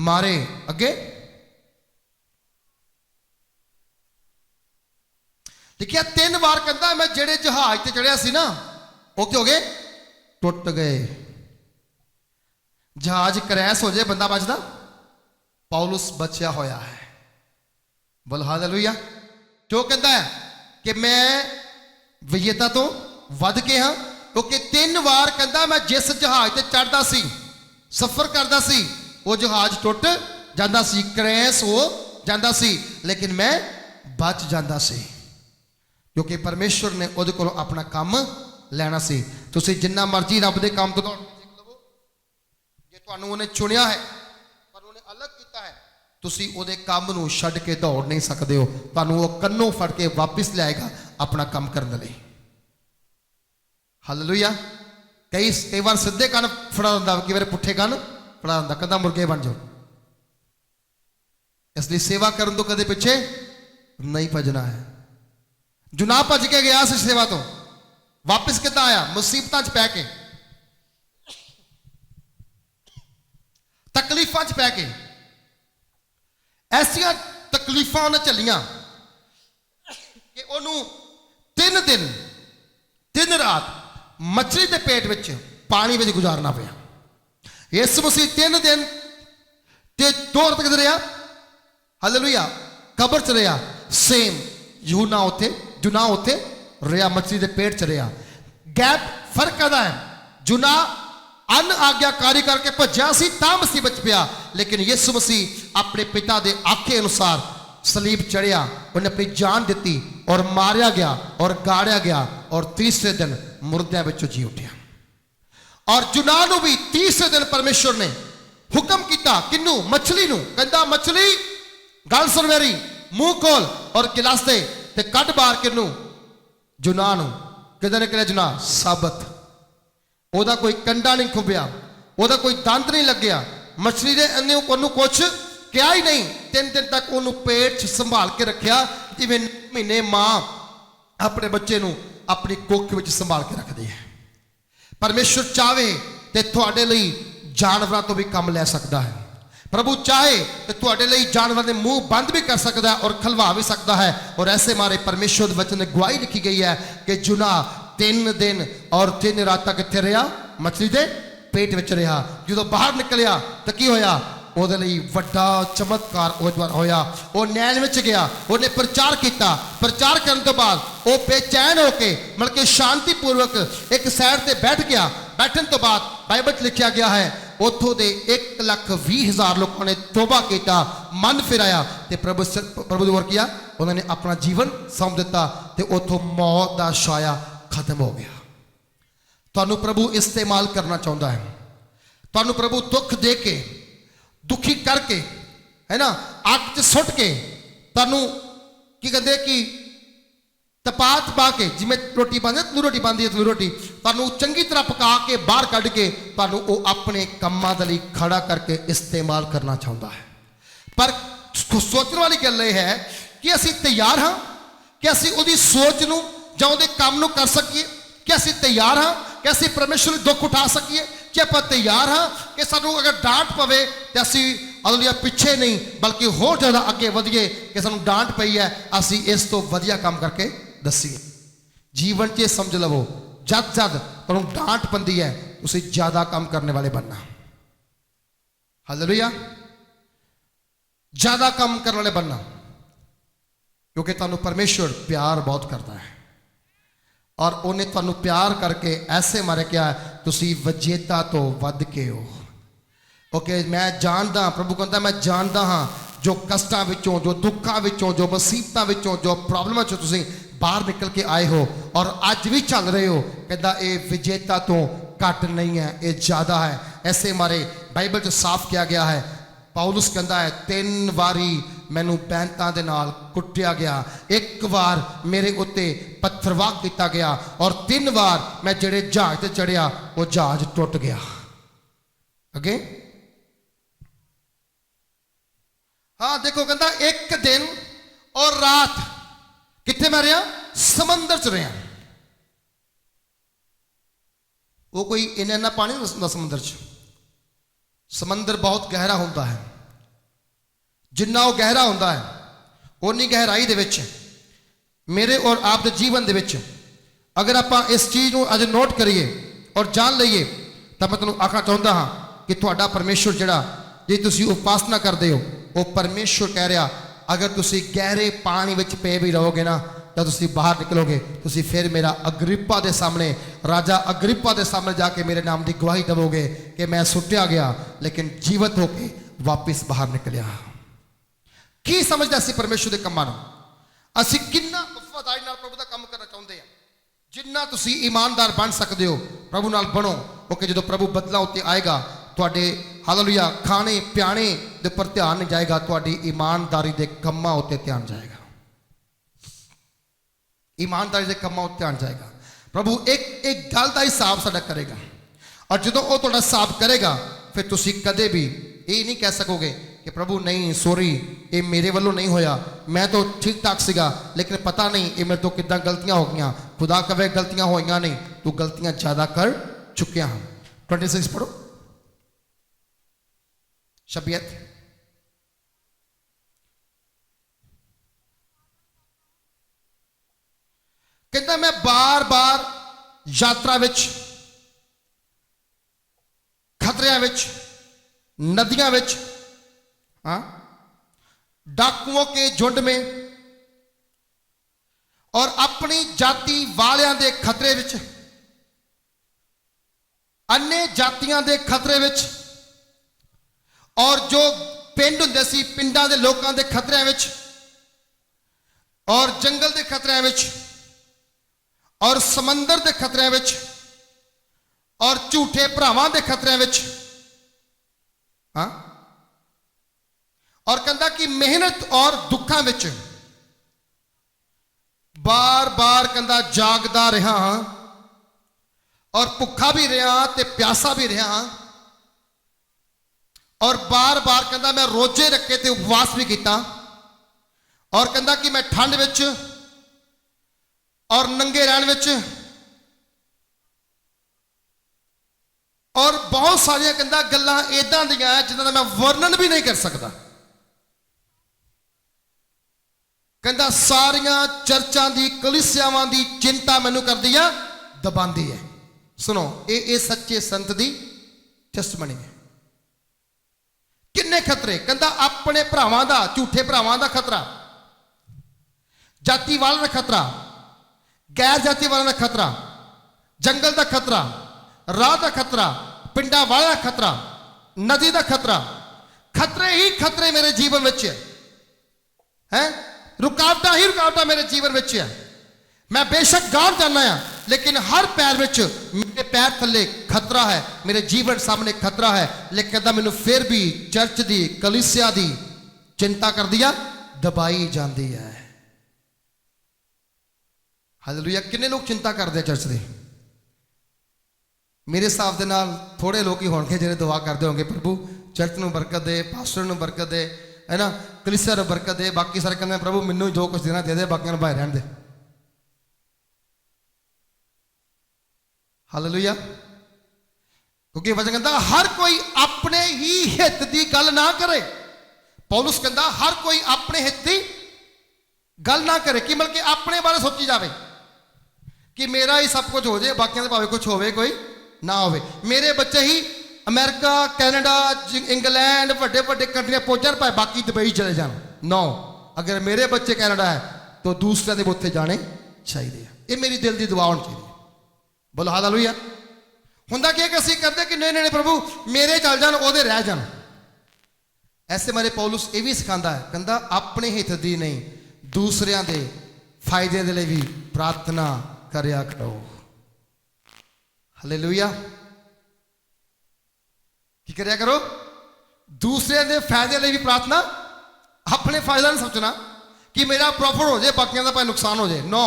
मारे। अगे लिखिया 3 बार कहता मैं जेड़े जहाज ते चढ़िया सी ना वो क्या हो गए? टुट गए। जहाज क्रैश हो जाए बंदा बचदा, पौलुस बचा होया है। बोल हालेलुया। क्यों कहता है कि मैं विजेता तो वध के हाँ? क्योंकि 3 बार कहता मैं जिस जहाज ते चढ़दा सी, सफर करदा सी, वो जहाज टुट जांदा सी, क्रैश हो जांदा सी, लेकिन मैं बच जांदा सी, क्योंकि परमेश्वर ने उहदे कोलों अपना काम लैना सी। तुसीं जिन्ना मर्जी रब दे काम तो दौड़ सीख लवो, जे तुहानूं उहने चुनिया है पर उहने अलग कीता है, तुसीं उहदे काम नूं छड्ड के दौड़ नहीं सकदे हो। तुहानूं ओह कन्नों फड़ के वापस लाएगा अपना काम करने लई। हालेलुया। ਕਈ ਵਾਰ ਸਿੱਧੇ ਕੰਨ ਫੜਾ ਦਿੰਦਾ, ਕਈ ਵਾਰ ਪੁੱਠੇ ਕੰਨ ਫੜਾ ਦਿੰਦਾ, ਕਹਿੰਦਾ ਮੁਰਗੇ ਬਣ ਜਾਓ। ਇਸ ਲਈ ਸੇਵਾ ਕਰਨ ਤੋਂ ਕਦੇ ਪਿੱਛੇ ਨਹੀਂ ਭੱਜਣਾ ਹੈ। ਜੁਨਾ ਭੱਜ ਕੇ ਗਿਆ ਸੀ ਸੇਵਾ ਤੋਂ, ਵਾਪਿਸ ਕਿੱਦਾਂ ਆਇਆ? ਮੁਸੀਬਤਾਂ 'ਚ ਪੈ ਕੇ, ਤਕਲੀਫਾਂ 'ਚ ਪੈ ਕੇ। ਐਸੀਆਂ ਤਕਲੀਫਾਂ ਉਹਨੇ ਝੱਲੀਆਂ ਕਿ ਉਹਨੂੰ 3 ਦਿਨ 3 ਰਾਤ ਮੱਛਲੀ ਦੇ ਪੇਟ ਵਿੱਚ ਪਾਣੀ ਵਿੱਚ ਗੁਜ਼ਾਰਨਾ ਪਿਆ। ਯਿਸੂ ਮਸੀਹ 3 ਦਿਨ ਤੇ 2 ਰਾਤ ਕਿੱਥੇ ਰਿਹਾ? ਹਾਲੇਲੂਇਆ, ਕਬਰ 'ਚ ਰਿਹਾ। ਸੇਮ ਜੁਨਾ ਉੱਥੇ ਰਿਹਾ, ਮੱਛਲੀ ਦੇ ਪੇਟ 'ਚ ਰਿਹਾ। ਗੈਪ ਫਰਕ ਕਰਦਾ ਹੈ। ਜੁਨਾ ਅਨ ਆਗਿਆਕਾਰੀ ਕਰਕੇ ਭੱਜਿਆ ਸੀ ਤਾਂ ਮੁਸੀਬਤ ਪਿਆ, ਲੇਕਿਨ ਯਿਸੂ ਮਸੀਹ ਆਪਣੇ ਪਿਤਾ ਦੇ ਆਖੇ ਅਨੁਸਾਰ ਸਲੀਬ ਚੜਿਆ, ਉਹਨੇ ਆਪਣੀ ਜਾਨ ਦਿੱਤੀ ਔਰ ਮਾਰਿਆ ਗਿਆ ਔਰ ਗਾੜਿਆ ਗਿਆ ਔਰ ਤੀਸਰੇ ਦਿਨ ਮੁਰਦਿਆਂ ਵਿੱਚੋਂ ਜੀ ਉੱਠਿਆ। ਔਰ ਜੁਨਾ ਨੂੰ ਵੀ ਤੀਸਰੇ ਦਿਨ ਪਰਮੇਸ਼ਵਰ ਨੇ ਹੁਕਮ ਕੀਤਾ, ਕਿਹਨੂੰ? ਮੱਛਲੀ ਨੂੰ। ਕਹਿੰਦਾ ਮੱਛਲੀ ਗੱਲ ਸੁਣ ਮੇਰੀ, ਮੂੰਹ ਖੋਲ ਔਰ ਗਿਲਾਸੇ ਤੇ ਕੱਢ ਬਾਹਰ ਕਿਹਨੂੰ? ਜੁਨਾ ਨੂੰ। ਕਿਹਦਾ ਨਿਕਲਿਆ ਜੁਨਾ? ਸਾਬਤ। ਉਹਦਾ ਕੋਈ ਕੰਡਾ ਨਹੀਂ ਖੁੱਬਿਆ, ਉਹਦਾ ਕੋਈ ਦੰਦ ਨਹੀਂ ਲੱਗਿਆ। ਮੱਛਲੀ ਦੇ ਉਹਨੂੰ ਕੁਛ ਕਿਹਾ ਹੀ ਨਹੀਂ। 3 ਦਿਨ ਤੱਕ ਉਹਨੂੰ ਪੇਟ 'ਚ ਸੰਭਾਲ ਕੇ ਰੱਖਿਆ, ਜਿਵੇਂ ਮਹੀਨੇ ਮਾਂ ਆਪਣੇ ਬੱਚੇ ਨੂੰ ਆਪਣੀ ਕੁੱਖ ਵਿੱਚ ਸੰਭਾਲ ਕੇ ਰੱਖਦੀ ਹੈ। ਪਰਮੇਸ਼ਵਰ ਚਾਹੇ ਤੇ ਤੁਹਾਡੇ ਲਈ ਜਾਨਵਰਾਂ ਤੋਂ ਵੀ ਕੰਮ ਲੈ ਸਕਦਾ ਹੈ। ਪ੍ਰਭੂ ਚਾਹੇ ਤੇ ਤੁਹਾਡੇ ਲਈ ਜਾਨਵਰ ਦੇ ਮੂੰਹ ਬੰਦ ਵੀ ਕਰ ਸਕਦਾ ਹੈ ਔਰ ਖਲਵਾ ਵੀ ਸਕਦਾ ਹੈ। ਔਰ ਐਸੇ ਮਾਰੇ ਪਰਮੇਸ਼ਵਰ ਦੇ ਵਚਨ ਵਿੱਚ ਗਵਾਹੀ ਲਿਖੀ ਗਈ ਹੈ ਕਿ ਜੁਨਾ 3 ਦਿਨ ਔਰ 3 ਰਾਤਾਂ ਕਿੱਥੇ ਰਿਹਾ? ਮੱਛਲੀ ਦੇ ਪੇਟ ਵਿੱਚ ਰਿਹਾ। ਜਦੋਂ ਬਾਹਰ ਨਿਕਲਿਆ ਤਾਂ ਕੀ ਹੋਇਆ? ਉਹਦੇ ਲਈ ਵੱਡਾ ਚਮਤਕਾਰ ਹੋਇਆ। ਉਹ ਨੈਣ ਵਿੱਚ ਗਿਆ, ਉਹਨੇ ਪ੍ਰਚਾਰ ਕੀਤਾ। ਪ੍ਰਚਾਰ ਕਰਨ ਤੋਂ ਬਾਅਦ ਉਹ ਬੇਚੈਨ ਹੋ ਕੇ ਮਤਲਬ ਕਿ ਸ਼ਾਂਤੀਪੂਰਵਕ ਇੱਕ ਸਾਈਡ ਤੇ ਬੈਠ ਗਿਆ। ਬੈਠਣ ਤੋਂ ਬਾਅਦ ਬਾਈਬਲ 'ਚ ਲਿਖਿਆ ਗਿਆ ਹੈ ਉੱਥੋਂ ਦੇ 1,20,000 ਲੋਕਾਂ ਨੇ ਤੋਬਾ ਕੀਤਾ, ਮਨ ਫਿਰਾਇਆ ਤੇ ਪ੍ਰਭੂ ਦੇ ਵਰਗਿਆ ਉਹਨਾਂ ਨੇ ਆਪਣਾ ਜੀਵਨ ਸੌਂਪ ਦਿੱਤਾ ਤੇ ਉੱਥੋਂ ਮੌਤ ਦਾ ਛਾਇਆ ਖਤਮ ਹੋ ਗਿਆ। ਤੁਹਾਨੂੰ ਪ੍ਰਭੂ ਇਸਤੇਮਾਲ ਕਰਨਾ ਚਾਹੁੰਦਾ ਹੈ। ਤੁਹਾਨੂੰ ਪ੍ਰਭੂ ਦੁੱਖ ਦੇ ਕੇ, ਦੁਖੀ ਕਰਕੇ, ਹੈ ਨਾ, ਅੱਗ 'ਚ ਸੁੱਟ ਕੇ, ਤੁਹਾਨੂੰ ਕੀ ਕਹਿੰਦੇ ਕਿ ਤਪਾਤ ਪਾ ਕੇ, ਜਿਵੇਂ ਰੋਟੀ ਬਣਦੀ ਤੰਦੂਰ ਰੋਟੀ ਬਣਦੀ ਹੈ, ਤੰਦੂਰ ਰੋਟੀ ਤੁਹਾਨੂੰ ਚੰਗੀ ਤਰ੍ਹਾਂ ਪਕਾ ਕੇ ਬਾਹਰ ਕੱਢ ਕੇ ਤੁਹਾਨੂੰ ਉਹ ਆਪਣੇ ਕੰਮਾਂ ਦੇ ਲਈ ਖੜਾ ਕਰਕੇ ਇਸਤੇਮਾਲ ਕਰਨਾ ਚਾਹੁੰਦਾ ਹੈ। ਪਰ ਸੋਚਣ ਵਾਲੀ ਗੱਲ ਇਹ ਹੈ ਕਿ ਅਸੀਂ ਤਿਆਰ ਹਾਂ ਕਿ ਅਸੀਂ ਉਹਦੀ ਸੋਚ ਨੂੰ ਜਾਂ ਉਹਦੇ ਕੰਮ ਨੂੰ ਕਰ ਸਕੀਏ? ਕਿ ਅਸੀਂ ਤਿਆਰ ਹਾਂ ਕਿ ਅਸੀਂ ਪਰਮੇਸ਼ਵਰ ਨੂੰ ਦੁੱਖ ਉਠਾ ਸਕੀਏ? ਕਿ ਆਪਾਂ ਤਿਆਰ ਹਾਂ ਕਿ ਸਾਨੂੰ ਅਗਰ ਡਾਂਟ ਪਵੇ ਤੇ ਅਸੀਂ ਹਾਲੇਲੂਇਆ ਪਿੱਛੇ ਨਹੀਂ ਬਲਕਿ ਹੋਰ ਜ਼ਿਆਦਾ ਅੱਗੇ ਵਧੀਏ ਕਿ ਸਾਨੂੰ ਡਾਂਟ ਪਈ ਹੈ, ਅਸੀਂ ਇਸ ਤੋਂ ਵਧੀਆ ਕੰਮ ਕਰਕੇ ਦੱਸੀਏ? ਜੀਵਨ 'ਚ ਸਮਝ ਲਵੋ, ਜਦ ਤੁਹਾਨੂੰ ਡਾਂਟ ਪੈਂਦੀ ਹੈ ਤੁਸੀਂ ਜ਼ਿਆਦਾ ਕੰਮ ਕਰਨ ਵਾਲੇ ਬਣਨਾ। ਹਾਲੇਲੂਇਆ, ਜ਼ਿਆਦਾ ਕੰਮ ਕਰਨ ਵਾਲੇ ਬਣਨਾ, ਕਿਉਂਕਿ ਤੁਹਾਨੂੰ ਪਰਮੇਸ਼ਵਰ ਪਿਆਰ ਬਹੁਤ ਕਰਦਾ ਹੈ ਔਰ ਉਹਨੇ ਤੁਹਾਨੂੰ ਪਿਆਰ ਕਰਕੇ ਐਸੇ ਮਾਰੇ ਕਿਹਾ ਤੁਸੀਂ ਵਿਜੇਤਾ ਤੋਂ ਵੱਧ ਕੇ ਹੋ। ਓਕੇ, ਮੈਂ ਜਾਣਦਾ, ਪ੍ਰਭੂ ਕਹਿੰਦਾ ਮੈਂ ਜਾਣਦਾ ਹਾਂ ਜੋ ਕਸ਼ਟਾਂ ਵਿੱਚੋਂ, ਜੋ ਦੁੱਖਾਂ ਵਿੱਚੋਂ, ਜੋ ਮੁਸੀਬਤਾਂ ਵਿੱਚੋਂ, ਜੋ ਪ੍ਰੋਬਲਮਾਂ 'ਚੋਂ ਤੁਸੀਂ ਬਾਹਰ ਨਿਕਲ ਕੇ ਆਏ ਹੋ ਔਰ ਅੱਜ ਵੀ ਚੱਲ ਰਹੇ ਹੋ। ਕਹਿੰਦਾ ਇਹ ਵਿਜੇਤਾ ਤੋਂ ਘੱਟ ਨਹੀਂ ਹੈ, ਇਹ ਜ਼ਿਆਦਾ ਹੈ। ਐਸੇ ਮਾਰੇ ਬਾਈਬਲ 'ਚ ਸਾਫ਼ ਕਿਹਾ ਗਿਆ ਹੈ, ਪੌਲੁਸ ਕਹਿੰਦਾ ਹੈ 3 ਵਾਰੀ ਮੈਨੂੰ ਬੈਂਤਾਂ ਦੇ ਨਾਲ ਕੁੱਟਿਆ ਗਿਆ, 1 ਵਾਰ ਮੇਰੇ ਉੱਤੇ ਪੱਥਰਵਾਹ ਕੀਤਾ ਗਿਆ ਔਰ 3 ਵਾਰ ਮੈਂ ਜਿਹੜੇ ਜਹਾਜ਼ ਤੇ ਚੜਿਆ ਉਹ ਜਹਾਜ਼ ਟੁੱਟ ਗਿਆ। ਅੱਗੇ ਹਾਂ ਦੇਖੋ, ਕਹਿੰਦਾ 1 ਦਿਨ ਔਰ ਰਾਤ ਕਿੱਥੇ ਮੈਂ ਰਿਹਾ? ਸਮੁੰਦਰ 'ਚ ਰਿਹਾ। ਉਹ ਕੋਈ ਇੰਨਾ ਪਾਣੀ ਨਹੀਂ ਹੁੰਦਾ ਸਮੁੰਦਰ 'ਚ। ਸਮੁੰਦਰ ਬਹੁਤ ਗਹਿਰਾ ਹੁੰਦਾ ਹੈ। ਜਿੰਨਾ ਉਹ ਗਹਿਰਾ ਹੁੰਦਾ ਹੈ ਉਨੀ ਗਹਿਰਾਈ ਦੇ ਵਿੱਚ ਮੇਰੇ ਔਰ ਆਪ ਦੇ ਜੀਵਨ ਦੇ ਵਿੱਚ ਅਗਰ ਆਪਾਂ ਇਸ ਚੀਜ਼ ਨੂੰ ਅੱਜ ਨੋਟ ਕਰੀਏ ਔਰ ਜਾਣ ਲਈਏ ਤਾਂ ਮੈਂ ਤੁਹਾਨੂੰ ਆਖਣਾ ਚਾਹੁੰਦਾ ਹਾਂ ਕਿ ਤੁਹਾਡਾ ਪਰਮੇਸ਼ਵਰ ਜਿਹੜਾ, ਜੇ ਤੁਸੀਂ ਉਪਾਸਨਾ ਕਰਦੇ ਹੋ, ਉਹ ਪਰਮੇਸ਼ਵਰ ਕਹਿ ਰਿਹਾ ਅਗਰ ਤੁਸੀਂ ਗਹਿਰੇ ਪਾਣੀ ਵਿੱਚ ਪਏ ਵੀ ਰਹੋਗੇ ਨਾ ਤਾਂ ਤੁਸੀਂ ਬਾਹਰ ਨਿਕਲੋਗੇ, ਤੁਸੀਂ ਫਿਰ ਮੇਰਾ ਅਗਰਿੱਪਾ ਦੇ ਸਾਹਮਣੇ, ਰਾਜਾ ਅਗਰਿੱਪਾ ਦੇ ਸਾਹਮਣੇ ਜਾ ਕੇ ਮੇਰੇ ਨਾਮ ਦੀ ਗਵਾਹੀ ਦੇਵੋਗੇ ਕਿ ਮੈਂ ਸੁੱਟਿਆ ਗਿਆ ਲੇਕਿਨ ਜੀਵਤ ਹੋ ਕੇ ਵਾਪਿਸ ਬਾਹਰ ਨਿਕਲਿਆ। ਕੀ ਸਮਝਦਾ ਸੀ ਪਰਮੇਸ਼ਵਰ ਦੇ ਕੰਮਾਂ ਨੂੰ? ਅਸੀਂ ਕਿੰਨਾ ਵਫਾਦਾਰੀ ਨਾਲ ਪ੍ਰਭੂ ਦਾ ਕੰਮ ਕਰਨਾ ਚਾਹੁੰਦੇ ਹਾਂ। ਜਿੰਨਾ ਤੁਸੀਂ ਇਮਾਨਦਾਰ ਬਣ ਸਕਦੇ ਹੋ ਪ੍ਰਭੂ ਨਾਲ ਬਣੋ, ਕਿਉਂਕਿ ਜਦੋਂ ਪ੍ਰਭੂ ਬਦਲਾ ਉੱਤੇ ਆਏਗਾ ਤੁਹਾਡੇ ਹਾਲੇਲੂਇਆ ਖਾਣੇ ਪਿਆਣੇ ਦੇ ਉੱਪਰ ਧਿਆਨ ਨਹੀਂ ਜਾਏਗਾ, ਤੁਹਾਡੀ ਇਮਾਨਦਾਰੀ ਦੇ ਕੰਮਾਂ ਉੱਤੇ ਧਿਆਨ ਜਾਏਗਾ। ਇਮਾਨਦਾਰੀ ਦੇ ਕੰਮਾਂ ਉੱਤੇ ਧਿਆਨ ਜਾਏਗਾ। ਪ੍ਰਭੂ ਇੱਕ ਗੱਲ ਦਾ ਹਿਸਾਬ ਸਾਡਾ ਕਰੇਗਾ। और जो वो तुहाडा हिसाब करेगा फिर तुसी कदे भी ये नहीं कह सकोगे कि प्रभु नहीं सॉरी ये मेरे वालों नहीं होया, मैं तो ठीक ठाक सीगा लेकिन पता नहीं ये मेरे तो कितना गलतियां हो गई। खुदा कहे गलतियां होईयां नहीं, तू गलतियां ज्यादा कर चुकिया हैं। 26 पढ़ो शबीयत। कहता मैं बार बार यात्रा विच, खतरियां विच, नदियां विच, डाकुओं के झुंड में और अपनी जाति वालियां दे खतरे विच, अन्य जातियां दे खतरे विच, और जो पिंड हुंदे सी पिंडां दे लोकां दे खतरियां विच, और जंगल दे खतरियां विच, और समंदर दे खतरियां विच, और झूठे भरावां दे खतरियां विच, और कहता कि मेहनत और दुखों विच बार बार कहता जागदा रहा और भुखा भी रहा ते प्यासा भी रहा, और बार बार कहता मैं रोजे रखे ते उपवास भी किया, और कहता कि मैं ठंड विच और नंगे रहन विच और बहुत सारिया कहता गल्लां इदां दियां जिन्हां दा मैं वर्णन भी नहीं कर सकता। कहता सारिया चर्चां दी कलीसियावां दी चिंता मैनू करदी आ दबांदी है। सुनो ये सच्चे संत दी टेस्टमनी है। किन्ने खतरे, कहता अपने भरावां दा, झूठे भरावां दा खतरा, जाति वाले दा खतरा, गैर जाति वाले दा खतरा, जंगल दा खतरा, राह दा खतरा, पिंडा वाले दा खतरा, नदी दा खतरा, खतरे ही खतरे मेरे जीवन में है, रुकावटा ही रुकावटा मेरे जीवन में है। मैं बेशक गांव जाना है लेकिन हर पैर में मेरे पैर थले खतरा है, मेरे जीवन सामने खतरा है, लेकिन कहता मैनू फिर भी चर्च दी कलीसिया दी चिंता कर दिया दबाई जाती है। हालेलुया। किन्ने लोग चिंता करते चर्च दी? मेरे हिसाब के नाल थोड़े लोग ही होंगे जिन्हें दुआ करते होंगे प्रभु चर्च में बरकत दे, पास्टर में बरकत दे, है ना, कलीसिया में बरकत दे। बाकी सारे कहते प्रभु मैनू जो कुछ देना दे दे, बाकी भाई रहने दे। हालेलुया। क्योंकि वचन कहता हर कोई अपने ही हित की गल ना करे। पौलुस कहता हर कोई अपने हित की गल ना करे, कि बल्कि अपने बारे सोची जाए कि मेरा ही सब कुछ हो जाए, बाकी भावे कुछ होवे कोई ना होवे, मेरे बच्चे ही अमेरिका, कैनेडा, इंग्लैंड वड्डे वड्डे कंट्रियां पहुंचन, पाए बाकी दुबई चले जान। नो, अगर मेरे बच्चे कैनेडा है तो दूसरे के उत्थे जाने चाहिए। ये मेरी दिल की दुआ होनी चाहिए। बोलो हालेलुया। हुंदा कि असीं करते कि नहीं नहीं प्रभु मेरे चल जान, ओदे रह जान। ऐसे मेरे पौलुस ये भी सिखाता है, कहता अपने हित दी नहीं दूसरियां दे फायदे दे लई भी प्रार्थना करया करो। हालेलुया। की करया करो? दूसरे दे फायदे लई भी प्रार्थना। अपने फायदा नहीं सोचना कि मेरा प्रॉफिट हो जाए, बाकियों का भाई नुकसान हो जाए। नो,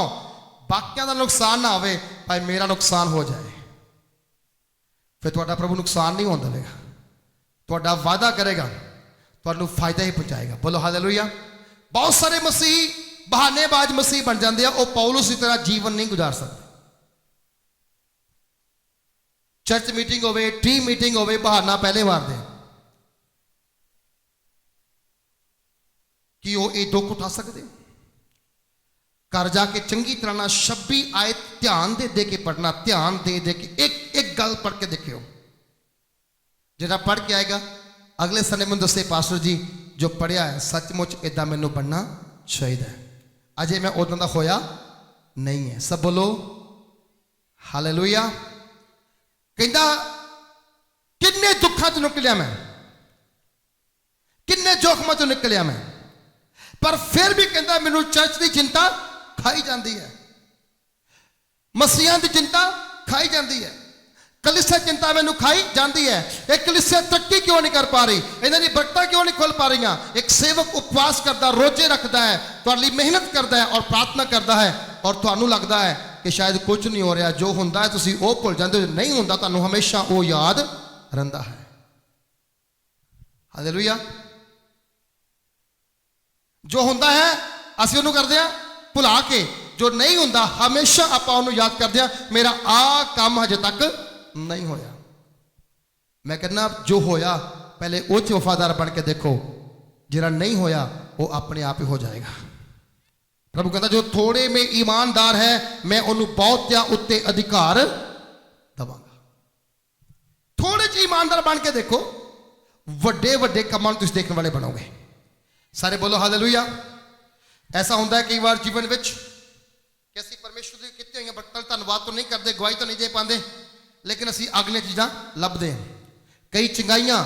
बाकियों का नुकसान ना होवे, भाई मेरा नुकसान हो जाए, फिर तुहाडा प्रभु नुकसान नहीं होने देगा। तुहाडा वादा करेगा, तुहानू फायदा ही पहुंचाएगा। बोलो हालेलुया। बहुत सारे मसीह बहानेबाज मसीह बन जाते हैं, वो पौलुस की तरह जीवन नहीं गुजार सकते। चर्च मीटिंग होवे, टीम मीटिंग होवे, बहाना पहले मार दे कि वो ये दुख उठा सकते। घर जाके चंगी तरह ना 26 आयत ध्यान दे के पढ़ना, ध्यान दे के एक एक गल पढ़ के देखियो। जरा पढ़ के आएगा अगले संडे में दसे पास्टर जी जो पढ़िया है सचमुच इदा मैनू पढ़ना चाहिए। अजे मैं उदों का होया नहीं है। सब बोलो हालेलुया। कहता किन्ने दुखों तो निकलिया मैं, किन्ने जोखमों तो निकलिया मैं, पर फिर भी कहता मैनू चर्च की चिंता खाई जाती है, मसीहां की चिंता खाई जाती है, कलीसिया चिंता मैनू खाई जाती है। एक कलीसिया तरक्की क्यों नहीं कर पा रही, इन्हां दी बरकतां क्यों नहीं खुल पा रही। एक सेवक उपवास करता, रोजे रखता है, तुहाडे लई मेहनत करता है और प्रार्थना करता है, और तुहानू लगता है कि शायद कुछ नहीं हो रहा, जो होंदा है तुसीं वो भुल जाते हो, नहीं होंदा तुहानूं हमेशा वो याद रहिंदा है। हालेलुया। जो होंदा है असीं उहनूं करदे आ भुला के, जो नहीं होंदा हमेशा आपां उहनूं याद करदे आ, मेरा आ काम हजे तक नहीं होया। मैं कहना जो होया पहले वो च वफादार बन के देखो, जिहड़ा नहीं होया वो अपने आप ही हो जाएगा। प्रभु कहता जो थोड़े में ईमानदार है मैं उन्होंने बहुत्या उत्ते अधिकार दवांगा। थोड़े च ईमानदार बन के देखो, वड्डे वड्डे कामां तुसीं देखने वाले बनोगे। सारे बोलो हालेलुया। ऐसा होता है कई बार जीवन में कि असीं परमेश्वर की कीती होईयां बरकतां धन्नवाद तो नहीं करते, गवाही तो नहीं दे पाते, लेकिन असीं अगलियां चीज़ां लभदे हैं। कई चंगाइयां